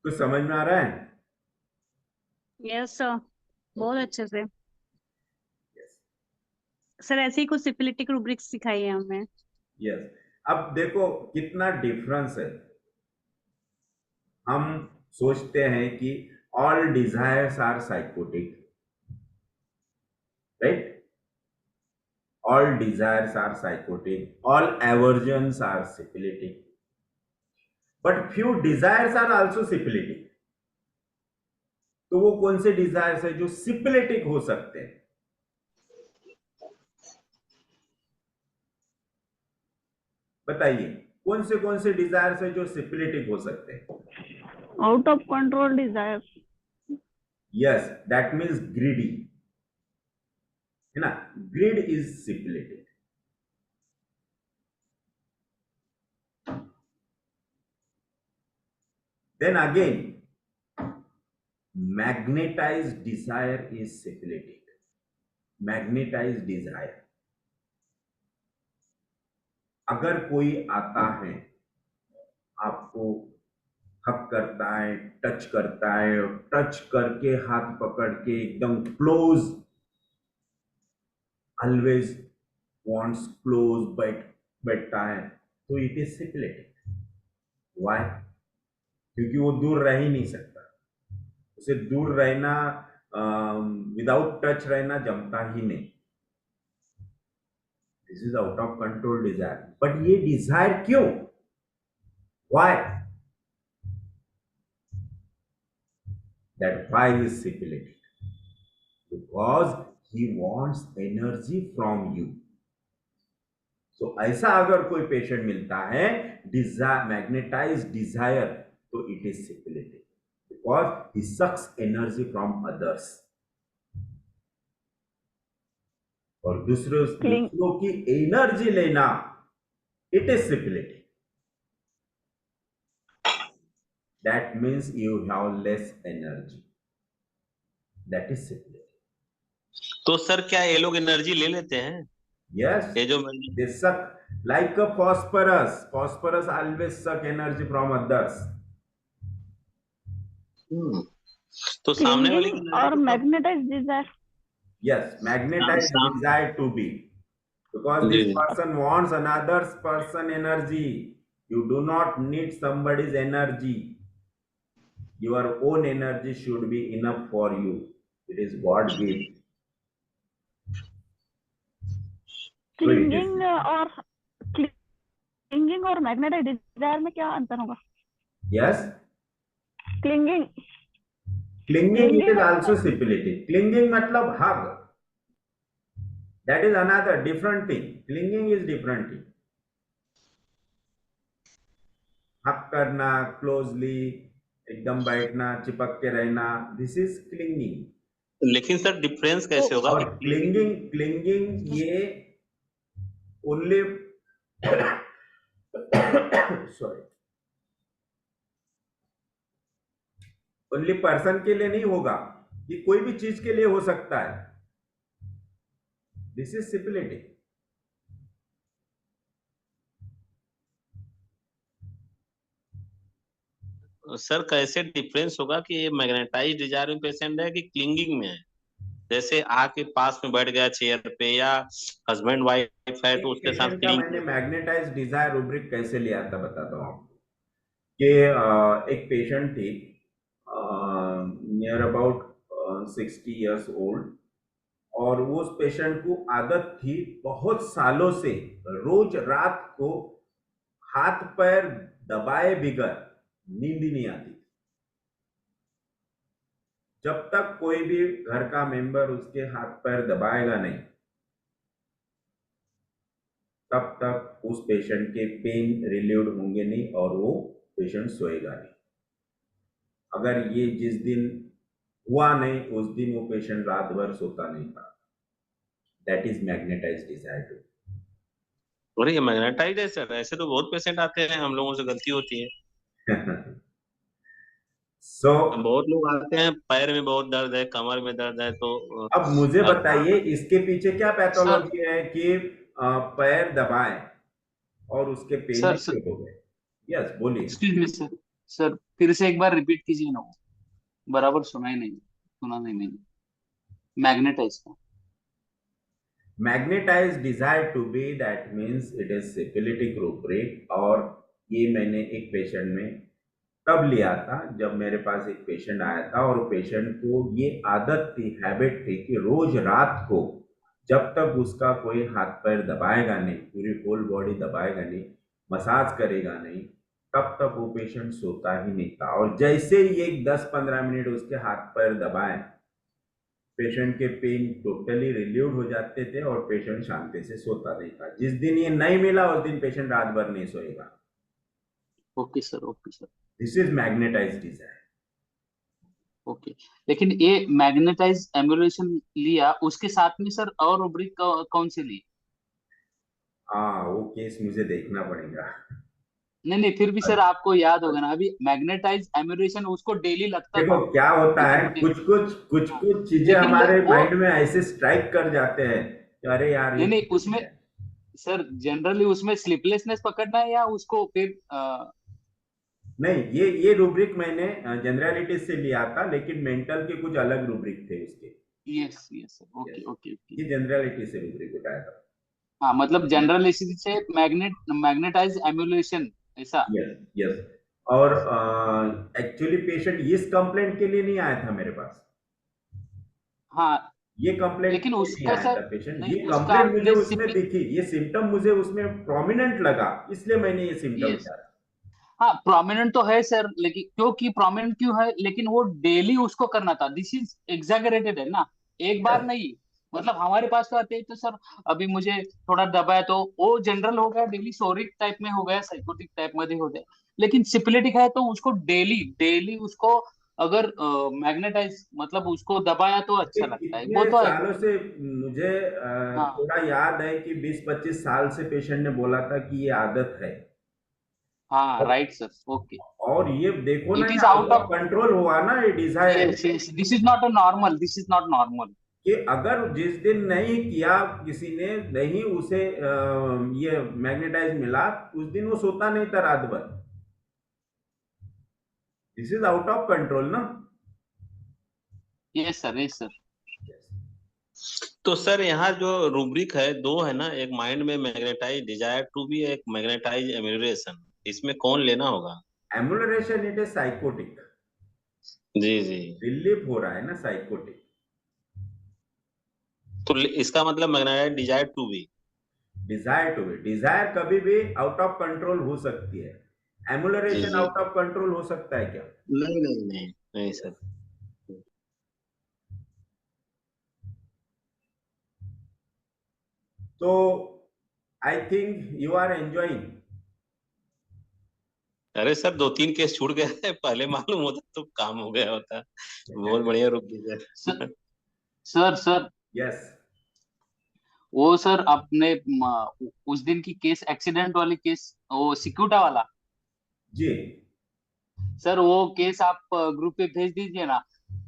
कुछ समझ में आ रहा है? यस सर, बहुत अच्छे से। यस सर ऐसे ही कुछ सिफिलिटिक रूब्रिक्स सिखाइए हमें। यस। अब देखो कितना डिफरेंस है। हम सोचते हैं कि all desires are psychotic, right. All desires are psychotic, all aversions are syphilitic, but few desires are also syphilitic. तो वो कौन से डिजायर्स है जो सिपिलिटिक हो सकते हैं? बताइए कौन से डिजायर्स है जो सिपिलिटिक हो सकते हैं? Out of control desire. Yes, that means greedy, है ना। Greed is syphilitic. Then again magnetised desire is syphilitic. Magnetised desire, अगर कोई आता है आपको हक करता है, टच करता है, टच करके हाथ पकड़ के एकदम क्लोज, ऑलवेज वांट्स क्लोज बैठता है, तो इट इज सिपिलिटिक। व्हाई? क्योंकि वो दूर रह ही नहीं सकता, उसे दूर रहना, विदाउट टच रहना जमता ही नहीं। This is out of control desire. But ये डिजायर क्यों? Why? That why is syphilitic? Because he wants energy from you. So ऐसा अगर कोई पेशेंट मिलता है मैग्नेटाइज डिजायर, तो it is syphilitic, because he sucks energy from others. और दूसरों की एनर्जी लेना, it is syphilitic. That means you have less energy. That is syphilitic. तो सर क्या ये लोग एनर्जी ले लेते हैं? Yes, ये जो they suck like a phosphorus. Phosphorus always suck energy from others. तो सामने वाले की और magnetize desire. Yes, magnetized desire to be, because this person wants another person energy. You do not need somebody's energy. Your own energy should be enough for you. It is God gift. Clinging और मैग्नेटाइज डिजायर में क्या अंतर होगा? Yes, clinging clinging is also syphilitic. Clinging मतलब hug. That is another different thing. Clinging is different thing. हक करना, क्लोजली एकदम बैठना, चिपक के रहना, दिस इज क्लिंगिंग। लेकिन सर डिफरेंस कैसे होगा? और क्लिंगिंग ये ओनली सॉरी ओनली पर्सन के लिए नहीं होगा, ये कोई भी चीज के लिए हो सकता है। This is syphilitic. सर कैसे डिफरेंस होगा कि ये मैग्नेटाइज डिजायरिंग पेशेंट है कि क्लिंगिंग में है? जैसे आके पास में बैठ गया चेयर पे, या हस्बैंड वाइफ है एक तो उसके साथ पेशेंट का मैंने क्लिंग। मैग्नेटाइज डिजायर रूब्रिक कैसे लिया था बताता हूँ आपको। कि एक पेशेंट थी, नियर अबाउट 60 years ओल्ड, और वो उस पेशेंट को आदत थी बहुत सालों से रोज रात को हाथ पैर दबाए बिगर नींद ही नहीं आती। जब तक कोई भी घर का मेंबर उसके हाथ पैर दबाएगा नहीं, तब तक उस पेशेंट के पेन रिलीव्ड होंगे नहीं और वो पेशेंट सोएगा नहीं। अगर ये जिस दिन हुआ नहीं, उस दिन वो पेशेंट रात भर सोता नहीं था। That is magnetised desire. और ये मैग्नेटाइज है सर? ऐसे तो बहुत पेशेंट आते हैं, हम लोगों से गलती होती है। सो बहुत लोग आते हैं पैर में बहुत दर्द है, कमर में दर्द है, तो अब मुझे अब बताइए इसके पीछे क्या सर पैथोलॉजी है कि पैर दबाए और उसके पेन सर नहीं सर ठीक हो गए। यस, बोलिए। Excuse me sir. सर फिर से एक बार रिपीट कीजिए ना, वो बराबर सुना नहीं मैंने मैग्नेटाइज का। Magnetize desire to be, that means it is syphilitic rubric. और ये मैंने एक पेशेंट में तब लिया था जब मेरे पास एक पेशेंट आया था और पेशेंट को ये आदत थी, हैबिट थी कि रोज रात को जब तक उसका कोई हाथ पैर दबाएगा नहीं, पूरी होल बॉडी दबाएगा नहीं, मसाज करेगा नहीं, तब तक वो पेशेंट सोता ही नहीं था। और जैसे ही एक 10-15 मिनट उसके हाथ पैर दबाए, पेशेंट के पेन टोटली रिलीव्ड हो जाते थे और पेशेंट शांति से सोता नहीं था। जिस दिन ये नहीं मिला उस दिन पेशेंट रात भर नहीं सोएगा। Okay sir, okay sir, this is magnetised desire. Okay. लेकिन ये मैग्नेटाइज एम्युलेशन लिया, उसके साथ में सर और रूब्रिक कौन से लिए? हाँ, वो केस मुझे देखना पड़ेगा। नहीं नहीं, फिर भी सर आपको याद होगा ना, अभी मैग्नेटाइज एम्युलेशन उसको डेली लगता देखो था, क्या होता लेकिन है, वो कुछ हाँ, कुछ चीजें लेकिन हमारे वो माइंड में ऐसे स्ट्राइक कर जाते हैं कि अरे यार ये नहीं नहीं, ठीक उसमें है। सर जनरली उसमें स्लीपलेसनेस पकड़ना है या उसको फिर नहीं, ये रूब्रिक मैंने जनरलिटी से लिया था, लेकिन मेंटल के कुछ अलग रूब्रिक थे उसके। Yes yes sir, okay yes, okay okay. ये जनरलिटी से रूब्रिक उठाया था। हाँ मतलब जनरल इसी से मैग्नेटाइज एम्युलेशन ऐसा। Yes yes. और एक्चुअली पेशेंट इस कंप्लेंट के लिए नहीं आया था मेरे पास। हाँ ये कंप्लेंट लेकिन के लिए नहीं उसको आया था सर, पेशेंट। नहीं ये उसका कंप्लेंट मुझे आपने उसमें दिखी, ये सिम्टम मुझे उसमें प्रोमिनेंट लगा, इसलिए मैंने ये सिम्टम यस, उतारा। हाँ प्रोमिनेंट तो है सर, लेकिन क्योंकि प्रोमिनेंट क्यों है, लेकिन वो डेली उसको करना था, दिस इज एग्जैगरेटेड है ना, एक बार यस, नहीं। मतलब हमारे पास तो आते हैं तो सर अभी मुझे थोड़ा दबा है तो वो जनरल हो गया, डेली सोरिक टाइप में हो गया, साइकोटिक टाइप में हो गया। लेकिन सिपिलिटिक है तो उसको डेली डेली उसको अगर मैग्नेटाइज मतलब उसको दबाया तो अच्छा लगता है, वो इतने तो है। सालों से मुझे हाँ थोड़ा याद है कि 20-25 साल से पेशेंट ने बोला था कि ये आदत है। हाँ राइट सर, ओके। और ये देखो ना, इट ये is out out of of, control हुआ ना ये desire. Yes yes, this is not a normal, this is not normal. कि अगर जिस दिन नहीं किया किसी ने, नहीं उसे ये मैग्नेटाइज मिला, उस दिन वो सोता नहीं था रात भर। This is out of control ना। Yes sir, yes sir. तो सर यहाँ जो रूब्रिक है दो है ना, एक माइंड में मैग्नेटाइज डिजायर टू बी, एक मैग्नेटाइज एम्यूरेशन, इसमें कौन लेना होगा? Emulation it is sycotic. जी जी। रिलीफ हो रहा है ना, साइकोटिक। तो इसका मतलब magnetise desire to be. Desire to be, desire कभी भी आउट ऑफ कंट्रोल हो सकती है। जी एमुलरेशन जी। आउट ऑफ कंट्रोल हो सकता है क्या? नहीं नहीं नहीं नहीं सर। तो I think you are enjoying. अरे सर 2-3 केस छूट गए हैं, पहले मालूम होता तो काम हो गया होता। बहुत बढ़िया रूब्रिक है। Sir sir yes. वो सर आपने उस दिन की केस, एक्सीडेंट वाली केस, वो सिक्यूटा वाला, जी। सर वो केस आप ग्रुप पे भेज दीजिए ना,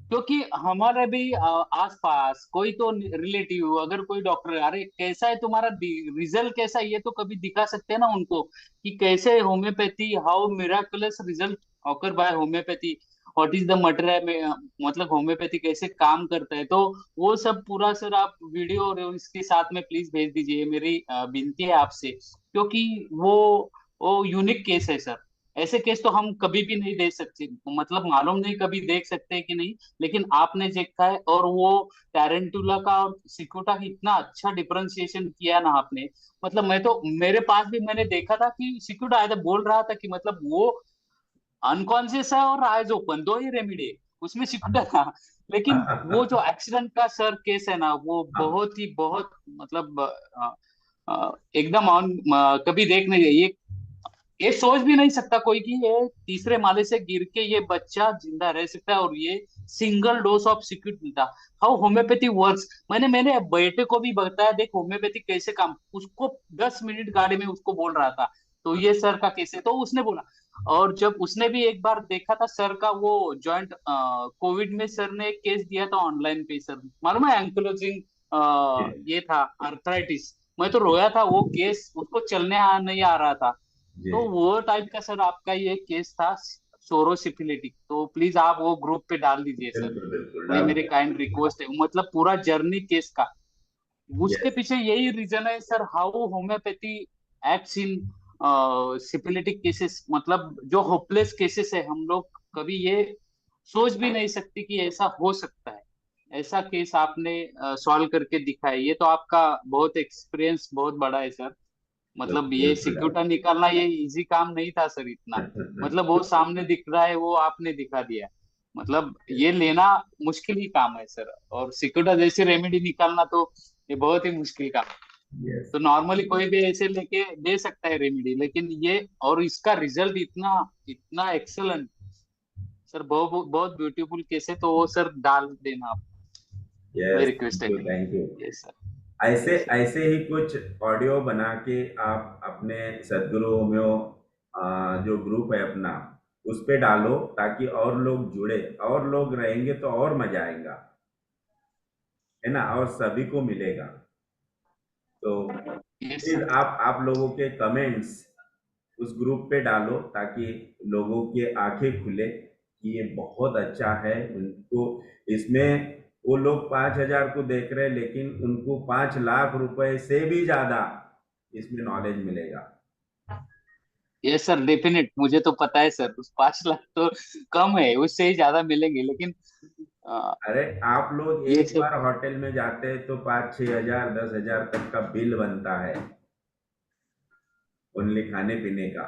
क्योंकि हमारे भी आसपास कोई तो रिलेटिव अगर कोई डॉक्टर, अरे कैसा है तुम्हारा रिजल्ट कैसा है, ये तो कभी दिखा सकते हैं ना उनको कि कैसे homeopathy, how miraculous result occur by homeopathy, what is the material, मतलब होम्योपैथी कैसे काम करता है। तो वो सब पूरा सर आप वीडियो और इसके साथ में प्लीज भेज दीजिए, मेरी विनती है आपसे, क्योंकि वो यूनिक केस है सर। ऐसे केस तो हम कभी भी नहीं दे सकते, मतलब मालूम नहीं कभी देख सकते हैं कि नहीं, लेकिन आपने देखा है। और वो टैरेंटुला का और सिकुटा का इतना अच्छा डिफरेंशिएशन किया ना आपने, मतलब मैं तो, मेरे पास भी मैंने देखा था कि सिकुटा आया था, बोल रहा था कि मतलब वो अनकॉन्शियस है और आइज ओपन, दो ही रेमेडी है उसमें सिकुटा था। लेकिन वो जो एक्सीडेंट का सर केस है ना, वो बहुत ही बहुत मतलब एकदम ऑन, कभी देख नहीं, ये सोच भी नहीं सकता कोई कि ये तीसरे माले से गिर के ये बच्चा जिंदा रह सकता है और ये सिंगल डोज ऑफ सिक्यूट मिलता। हाउ होम्योपैथी वर्क्स, मैंने मेरे बेटे को भी बताया, देख होम्योपैथी कैसे काम, उसको 10 मिनट गाड़ी में उसको बोल रहा था, तो ये सर का केस है, तो उसने बोला। और जब उसने भी एक बार देखा था सर का वो जॉइंट, कोविड में सर ने एक केस दिया था ऑनलाइन पे, सर मालूम है एंक्लोजिंग, ये था आर्थराइटिस, मैं तो रोया था, वो केस उसको चलने नहीं आ रहा था। जी तो वो टाइप का सर आपका ये केस था, सोरोसिफिलिटिक, तो प्लीज आप वो ग्रुप पे डाल ददीजिए सर, बिल्कुल बिल्कुल ये डाल मेरी दिया। काइंड रिक्वेस्ट है, मतलब पूरा जर्नी केस का, उसके यस पीछे यही रीजन है sir, how homeopathy acts in syphilitic cases, मतलब जो होपलेस केसेस है, हम लोग कभी ये सोच भी नहीं सकते कि ऐसा हो सकता है। ऐसा केस आपने सॉल्व करके दिखाया, ये तो आपका बहुत एक्सपीरियंस बहुत बड़ा है सर। मतलब ये बिल्कुल डाल सिक्योरिटा निकालना ये इजी काम नहीं था सर इतना, मतलब वो सामने दिख रहा है, वो आपने दिखा दिया, मतलब ये लेना मुश्किल ही काम है सर, और सिक्योरिटा जैसी रेमेडी निकालना तो ये बहुत ही मुश्किल काम है। यस तो नॉर्मली कोई भी ऐसे लेके दे सकता है रेमेडी, लेकिन ये और इसका रिजल्ट इतना इतना एक्सेलेंट सर, बहुत बहुत ब्यूटीफुल केस है, तो वो सर डाल देना आप, मेरी यस रिक्वेस्ट है। Thank you. यस सर, ऐसे यस सर। ऐसे ही कुछ ऑडियो बना के आप अपने सदगुरु होम्यो जो ग्रुप है अपना उस पे डालो, ताकि और लोग जुड़े, और लोग रहेंगे तो और मजा आएगा, है ना, और सभी को मिलेगा। तो यस प्लीज सर। आप लोगों के कमेंट्स उस ग्रुप पे डालो, ताकि लोगों की आंखें खुले कि ये बहुत अच्छा है। उनको इसमें, वो लोग 5,000 को देख रहे हैं, लेकिन उनको 5 लाख रुपए से भी ज्यादा इसमें नॉलेज मिलेगा। यस सर, डेफिनेट, मुझे तो पता है सर, उस 5 लाख तो कम है, उससे ही ज्यादा मिलेंगे, लेकिन अ, अरे आप लोग ये एक सब। बार होटल में जाते हैं तो 5-6 हजार 10,000 तक का बिल बनता है, ओनली खाने पीने का।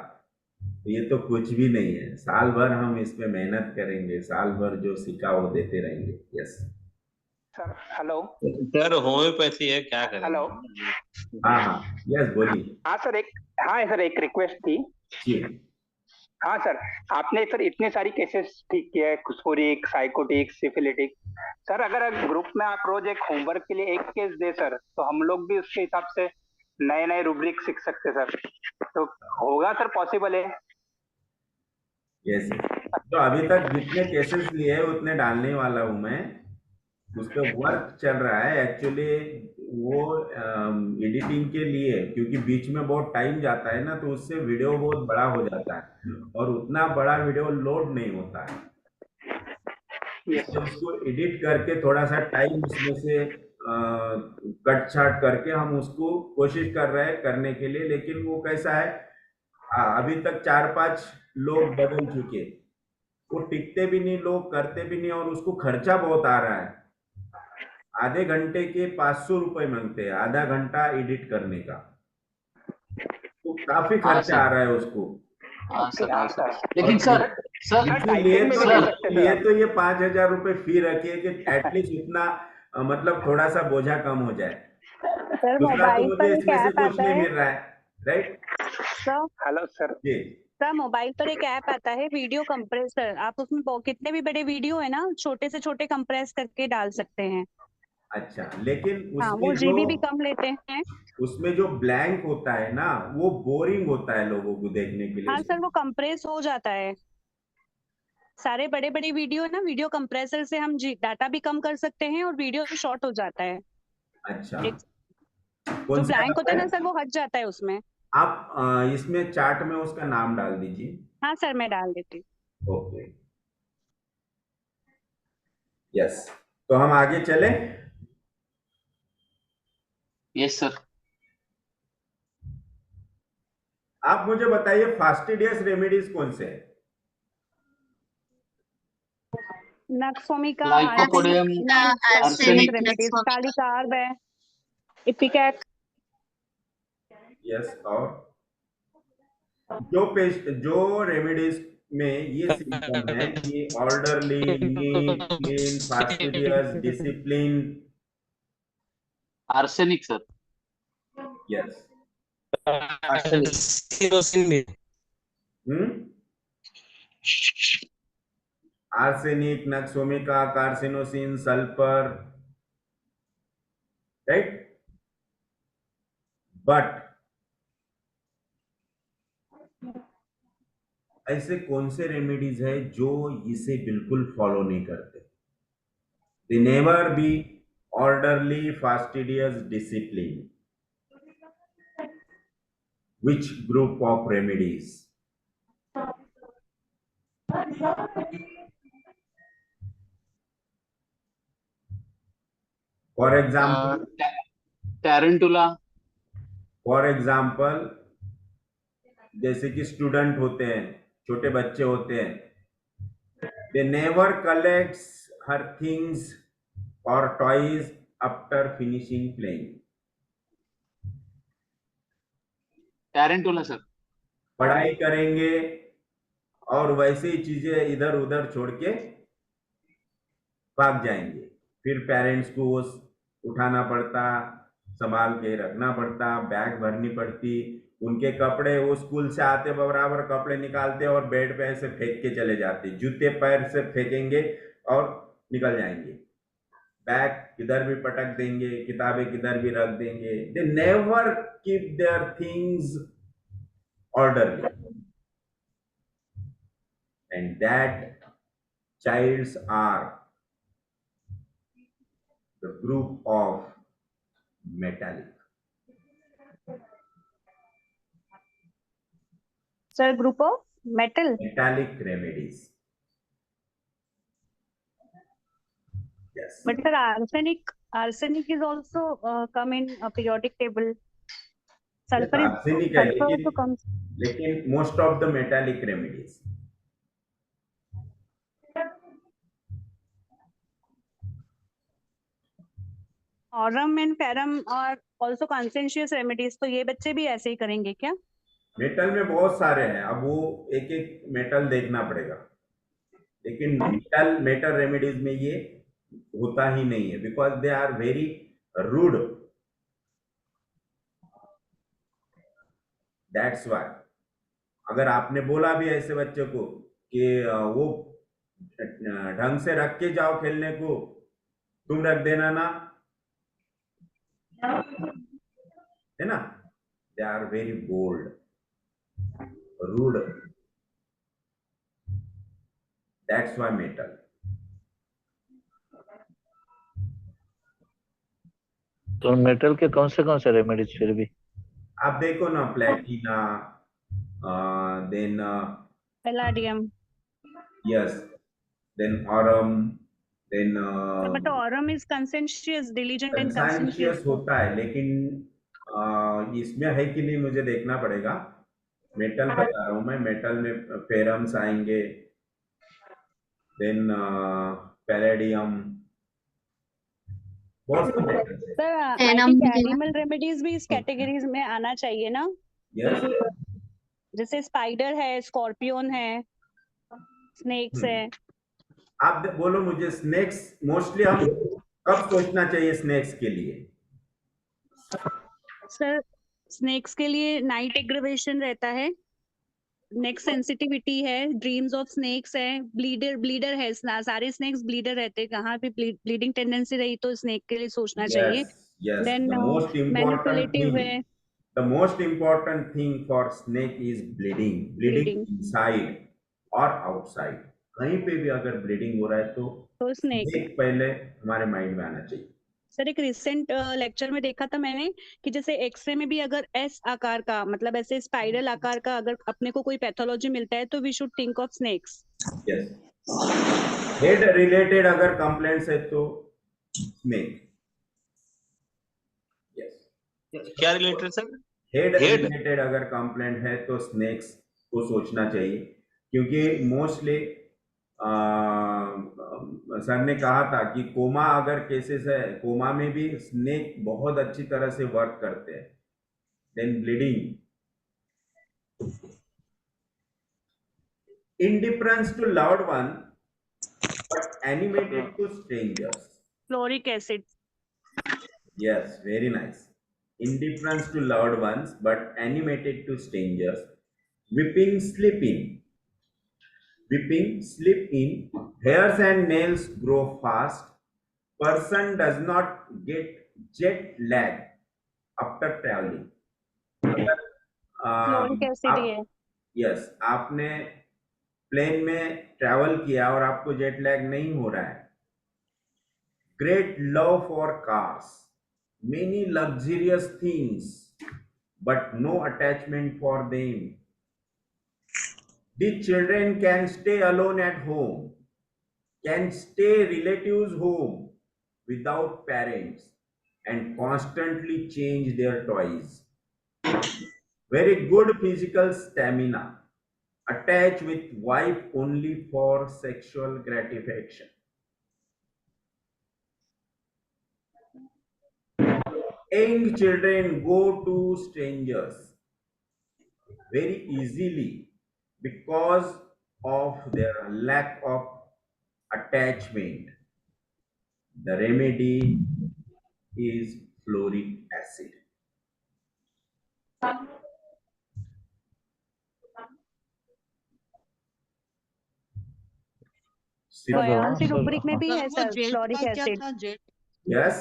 तो ये तो कुछ भी नहीं है, साल भर हम इसमें मेहनत करेंगे, साल भर जो सीखा वो देते रहेंगे। Yes sir hello. Sir homeopathy है, क्या हेलो। करेंगे। हाँ हाँ, यस बोलिए। हाँ सर, एक, हाँ सर एक रिक्वेस्ट थी। जी हाँ सर, आपने सर इतने सारी केसेस ठीक किए हैं, खुसफोरिक, साइकोटिक, सिफिलिटिक। सर अगर ग्रुप में आप रोज एक होमवर्क के लिए एक केस दे सर, तो हम लोग भी उसके हिसाब से नए नए रूब्रिक सीख सकते सर। तो होगा सर, पॉसिबल है? यस। तो अभी तक जितने केसेस लिए हैं उतने डालने वाला हूँ मैं, उस पर वर्क चल रहा है एक्चुअली। वो एडिटिंग के लिए, क्योंकि बीच में बहुत टाइम जाता है ना, तो उससे वीडियो बहुत बड़ा हो जाता है और उतना बड़ा वीडियो लोड नहीं होता है। यस इसलिए सर। उसको एडिट करके थोड़ा सा टाइम उसमें से कट छाट करके हम उसको कोशिश कर रहे हैं करने के लिए। लेकिन वो कैसा है, अभी तक 4-5 लोग बदल चुके, वो टिकते भी नहीं, लोग करते भी नहीं, और उसको खर्चा बहुत आ रहा है। आधे घंटे के 500 रुपए मांगते हैं, आधा घंटा एडिट करने का, तो काफी हाँ खर्चा आ सर, रहा है उसको। हाँ ओके सर, हाँ हाँ सर, सर। लेकिन और सर, सर, सर इसीलिए टाइपिंग में तो भी दे सर, सकते सर इसीलिए आप। तो ये 5,000 रुपए फी रखी है कि एटलीस्ट उतना मतलब थोड़ा सा बोझा कम हो जाए। सर दूसरा तो मोबाइल मुझे पर एक इसमें से ऐप कुछ आता नहीं है। मिल रहा है, राइट। Sir hello sir. जी सर मोबाइल पर एक ऐप आता है वीडियो कंप्रेसर, आप उसमें कितने भी बड़े वीडियो है ना, छोटे से छोटे कंप्रेस करके डाल सकते हैं। अच्छा, लेकिन हाँ, वो उसमें जो जीबी भी कम लेते हैं। ब्लैंक होता है ना, वो बोरिंग होता है लोगों को देखने के लिए हाँ सर, उसमें। वो कंप्रेस हो जाता है। सारे बड़े बड़े वीडियो ना, वीडियो कंप्रेसर से हम डाटा भी कम कर सकते हैं और वीडियो शॉर्ट हो जाता है। अच्छा, एक कौन जो सा ब्लैंक होता है ना है? सर, वो हट जाता है उसमें। आप इसमें चार्ट में उसका नाम डाल दीजिए। हाँ सर, मैं डाल देती हूँ। Okay, yes. तो हम आगे चले। Yes sir. आप मुझे बताइए फास्टिडियस रेमेडीज कौन से हैं? Nux vomica, lycopodium, arsenic arsenic, remedies, कालीकार्ब है, इपिकैक। यस, और जो रेमेडीज में ये सिम्टम है कि orderly, neat, clean, fastidious, discipline. Arsenic sir. Yes. Arsenic, nux vomica, carcinosin, sulphur, right. But ऐसे कौन से रेमेडीज है जो इसे बिल्कुल फॉलो नहीं करते? They never be orderly, fastidious, discipline. Which group of remedies? For example, tarentula. For example, जैसे कि स्टूडेंट होते हैं, छोटे बच्चे होते हैं, they never collects her things or toys after finishing playing. Tarentula sir. पढ़ाई करेंगे और वैसे ही चीजें इधर उधर छोड़ के भाग जाएंगे, फिर पेरेंट्स को उठाना पड़ता, संभाल के रखना पड़ता, बैग भरनी पड़ती, उनके कपड़े, वो स्कूल से आते बराबर कपड़े निकालते और बेड पे ऐसे फेंक के चले जाते, जूते पैर से फेंकेंगे और निकल जाएंगे, बैग किधर भी पटक देंगे, किताबें किधर भी रख देंगे। They never keep their things orderly, and that childs are the group of metallic. Sir, group of metallic remedies. Yes. But sir, arsenic is also come in a periodic table. Sulfur yes, is arsenic sulfur also comes. लेकिन most of the metallic remedies. Aurum and ferrum are also conscientious remedies. तो ये बच्चे भी ऐसे ही करेंगे क्या? मेटल में बहुत सारे हैं, अब वो एक एक मेटल देखना पड़ेगा, लेकिन मेटल रेमेडीज में ये होता ही नहीं है, because they are very rude, that's why. अगर आपने बोला भी ऐसे बच्चे को कि वो ढंग से रख के जाओ खेलने को, तुम रख देना ना, है ना, they are very bold, rude, that's why metal. तो मेटल के कौन से रेमेडीज फिर भी आप देखो ना, platina, then palladium, yes, then aurum, then but aurum is conscientious, diligent and conscientious होता है, लेकिन इसमें है कि नहीं मुझे देखना पड़ेगा। मेटल बता रहा हूं मैं, मेटल में फेरम्स आएंगे, देन पैलेडियम, बहुत से मेटल्स सर। एनिमल रेमेडीज भी इस कैटेगरीज में आना चाहिए ना? यस, जैसे स्पाइडर है, स्कॉर्पियन है, स्नेक्स है। आप बोलो मुझे, स्नेक्स मोस्टली हम कब सोचना चाहिए स्नेक्स के लिए? सर, स्नेक्स के लिए नाइट एग्रीवेशन रहता है, नेक सेंसिटिविटी है, ड्रीम्स ऑफ स्नेक्स है, ब्लीडर है, सारे स्नेक्स ब्लीडर रहते हैं, कहाँ पे ब्लीडिंग टेंडेंसी रही तो स्नेक के लिए सोचना चाहिए। देन मैनिपुलेटिव है। The most important thing for snake is bleeding inside or outside. कहीं पे भी अगर ब्लीडिंग हो रहा है तो स्नेक। स्नेक पहले हमारे माइंड में आना चाहिए। सर एक रिसेंट लेक्चर में देखा था मैंने कि जैसे एक्सरे में भी अगर एस आकार का मतलब ऐसे स्पाइरल आकार का अगर अपने को कोई पैथोलॉजी मिलता है तो we should think of snakes. Yes, head related अगर कंप्लेंट्स है तो स्नेक। यस, क्या related sir? Head head? Related अगर कंप्लेंट है तो स्नेक्स को सोचना चाहिए, क्योंकि मोस्टली सर ने कहा था कि कोमा अगर केसेस है, कोमा में भी स्नेक बहुत अच्छी तरह से वर्क करते हैं। Then bleeding, indifference to loved one but animated to strangers. Fluoric acid. Yes, very nice. Indifference to loved ones but animated to strangers. Whipping, sleeping. Whipping, sleep in. Hairs and nails grow fast. Person does not get jet lag after traveling. अगर फ्लोरिक एसिड ही है। यस, आपने प्लेन में ट्रैवल किया और आपको जेट लैग नहीं हो रहा है। Great love for cars, many luxurious things but no attachment for them. The children can stay alone at home, can stay relatives home without parents and constantly change their toys. Very good physical stamina, attach with wife only for sexual gratification. Young children go to strangers very easily because of their lack of attachment. The remedy is fluoric acid. Buoyancy rubric में भी है सर जेट फ्लोरिक का क्या एसिड। था जेट? Yes,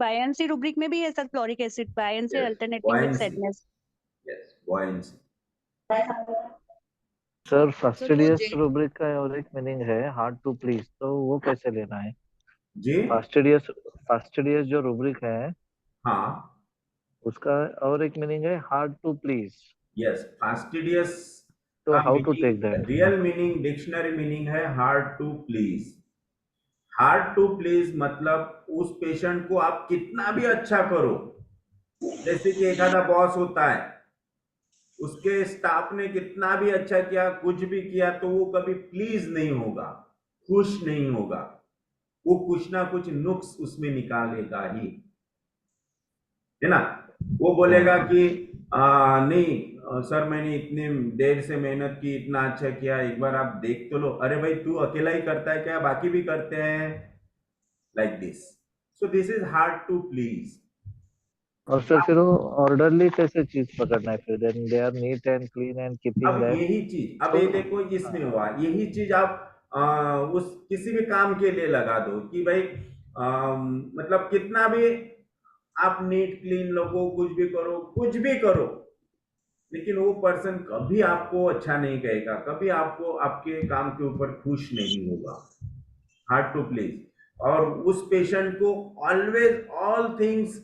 बायांसी रुब्रिक में भी है sir fluoric acid. Buoyancy yes, alternating with buoyancy. Sadness. Yes, buoyancy. Sir sir वो फास्टिडियस जेट रूब्रिक का और एक मीनिंग है हार्ड टू प्लीज, तो वो कैसे लेना है? जी फास्टिडियस जो रूब्रिक है हाँ, उसका और एक मीनिंग है hard to please, yes, fastidious तो का how to take meaning, that? Real meaning, dictionary meaning है hard to please. Hard to please मतलब उस पेशेंट को आप कितना भी अच्छा करो, जैसे कि एक आधा बॉस होता है, उसके स्टाफ ने कितना भी अच्छा किया, कुछ भी किया, तो वो कभी प्लीज नहीं होगा, खुश नहीं होगा, वो कुछ ना कुछ नुक्स उसमें निकालेगा ही, है ना। वो बोलेगा कि नहीं सर मैंने इतने देर से मेहनत की, इतना अच्छा किया, एक बार आप देख तो लो। अरे भाई तू अकेला ही करता है क्या, बाकी भी करते हैं? Like this. So this is hard to please. और सर फिर वो ऑर्डरली कैसे चीज पकड़ना है फिर? Then they are neat and clean and keeping अब दैट। यही चीज, अब ये देखो इसमें हुआ, यही चीज आप उस किसी भी काम के लिए लगा दो कि भाई मतलब कितना भी आप नीट क्लीन लोगो, कुछ भी करो, कुछ भी करो, लेकिन वो पर्सन कभी आपको अच्छा नहीं कहेगा, कभी आपको आपके काम के ऊपर खुश नहीं होगा। Hard to please. और उस पेशेंट को always all things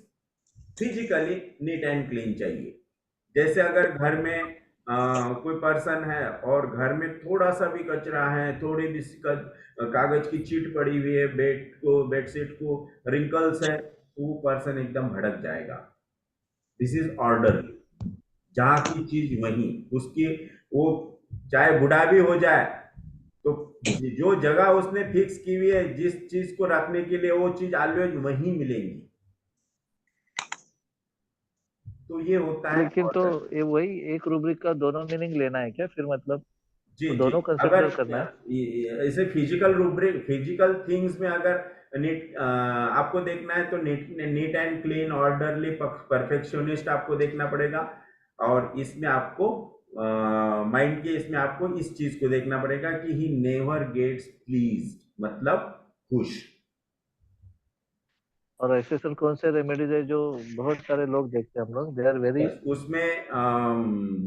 physically neat and clean चाहिए। जैसे अगर घर में कोई पर्सन है और घर में थोड़ा सा भी कचरा है, थोड़ी भी कागज की चीट पड़ी हुई है, बेडशीट को रिंकल्स है, तो वो पर्सन एकदम भड़क जाएगा। This is order. जहां की चीज वहीं उसकी, वो चाहे बूढ़ा भी हो जाए तो जो जगह उसने फिक्स की हुई है जिस चीज को रखने के लिए, वो चीज ऑलवेज वहीं मिलेंगी। तो ये होता है लेकिन तो ऑर्डर। ये वही एक रूब्रिक का दोनों मीनिंग लेना है क्या फिर? मतलब जी जी, दोनों अगर कंसिडर करना है? ऐसे फिजिकल रूब्रिक, फिजिकल थिंग्स में अगर नीट आपको देखना है तो NEET and clean, orderly, perfectionist आपको देखना पड़ेगा। और इसमें आपको माइंड के इसमें आपको इस चीज को देखना पड़ेगा कि ही नेवर गेट्स प्लीज, मतलब खुश। और ऐसे सर कौन से रेमेडीज है जो बहुत सारे लोग देखते हैं हम लोग, दे आर वेरी? उसमें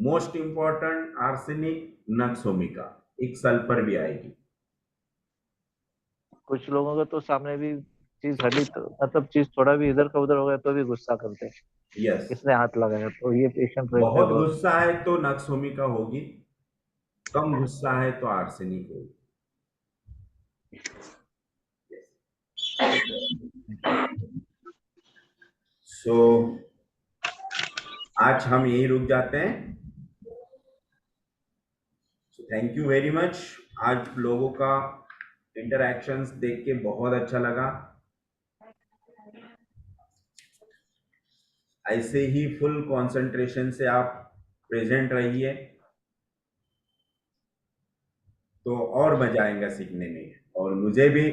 मोस्ट इंपॉर्टेंट आर्सेनिक, नक्सोमिका। एक सल्फर भी आएगी। कुछ लोगों का तो सामने भी चीज हली तो मतलब चीज थोड़ा भी इधर का उधर हो गया तो भी गुस्सा करते हैं, यस, किसने हाथ लगाया, तो ये पेशेंट रहता है बहुत बहुत। गुस्सा है तो नक्सोमिका होगी, कम गुस्सा है तो आर्सेनिक होगी। सो आज हम यही रुक जाते हैं। Thank you very much. आज लोगों का इंटरैक्शंस देख के बहुत अच्छा लगा। ऐसे ही फुल कंसंट्रेशन से आप प्रेजेंट रहिए तो और मजा आएगा सीखने में, और मुझे भी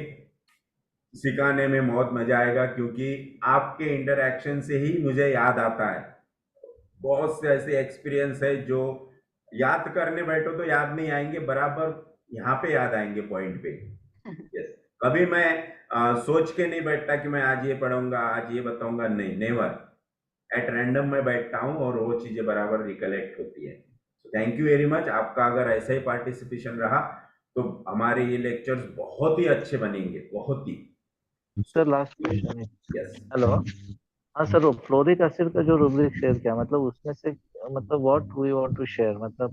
सिखाने में बहुत मजा आएगा, क्योंकि आपके इंटरैक्शन से ही मुझे याद आता है। बहुत से ऐसे एक्सपीरियंस है जो याद करने बैठो तो याद नहीं आएंगे, बराबर यहाँ पे याद आएंगे पॉइंट पे। यस, कभी मैं सोच के नहीं बैठता कि मैं आज ये पढ़ूंगा, आज ये बताऊंगा, नहीं, नेवर। एट रैंडम में बैठता हूँ और वो चीजें बराबर रिकलेक्ट होती है। Thank you very much. आपका अगर ऐसा ही पार्टिसिपेशन रहा तो हमारे ये लेक्चर्स बहुत ही अच्छे बनेंगे, बहुत ही। सर लास्ट क्वेश्चन है। यस, हेलो, हाँ सर, वो फ्लोरिक एसिड का जो रूब्रिक शेयर किया, मतलब उसमें से मतलब what we want to share, मतलब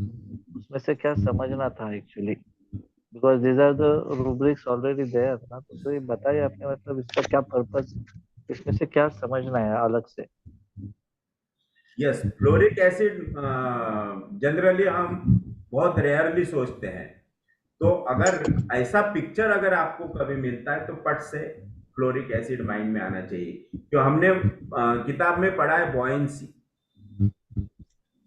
उसमें से क्या समझना था actually, because these are the rubrics already there ना, तो ये बताइए आपने, मतलब इसका क्या पर्पस, इसमें से क्या समझना है अलग से। यस, फ्लोरिक एसिड जनरली हम बहुत रेयरली सोचते हैं, तो अगर ऐसा पिक्चर अगर आपको कभी मिलता है तो पट से फ्लोरिक एसिड माइंड में आना चाहिए। जो हमने किताब में पढ़ा है बॉयंसी,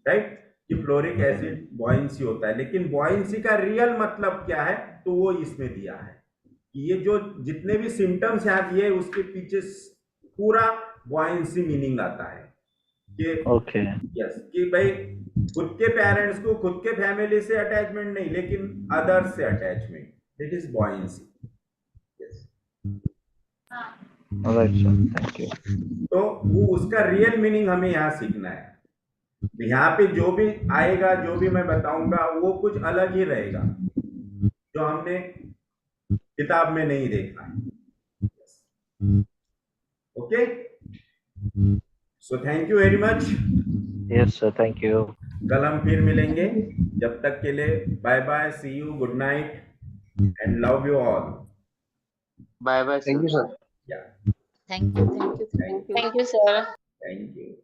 राइट, कि फ्लोरिक एसिड बॉयंसी होता है, लेकिन बॉयंसी का रियल मतलब क्या है तो वो इसमें दिया है। ये जो जितने भी सिम्टम्स यहाँ दिए उसके पीछे पूरा बॉयंसी मीनिंग आता है कि ओके, यस, कि भाई खुद के पेरेंट्स को, खुद के फैमिली से अटैचमेंट नहीं, लेकिन अदर्स से attachment, that is buoyancy. Yes, alright sir, thank you. तो वो उसका रियल मीनिंग हमें यहाँ सीखना है। यहाँ पे जो भी आएगा, जो भी मैं बताऊंगा, वो कुछ अलग ही रहेगा जो हमने किताब में नहीं देखा है। Okay, so thank you very much. Yes sir, thank you. कल हम फिर मिलेंगे, जब तक के लिए bye bye, see you, good night and love you all. Bye bye. Thank you sir. Yeah thank you, thank you, thank you. Thank you sir. Thank you.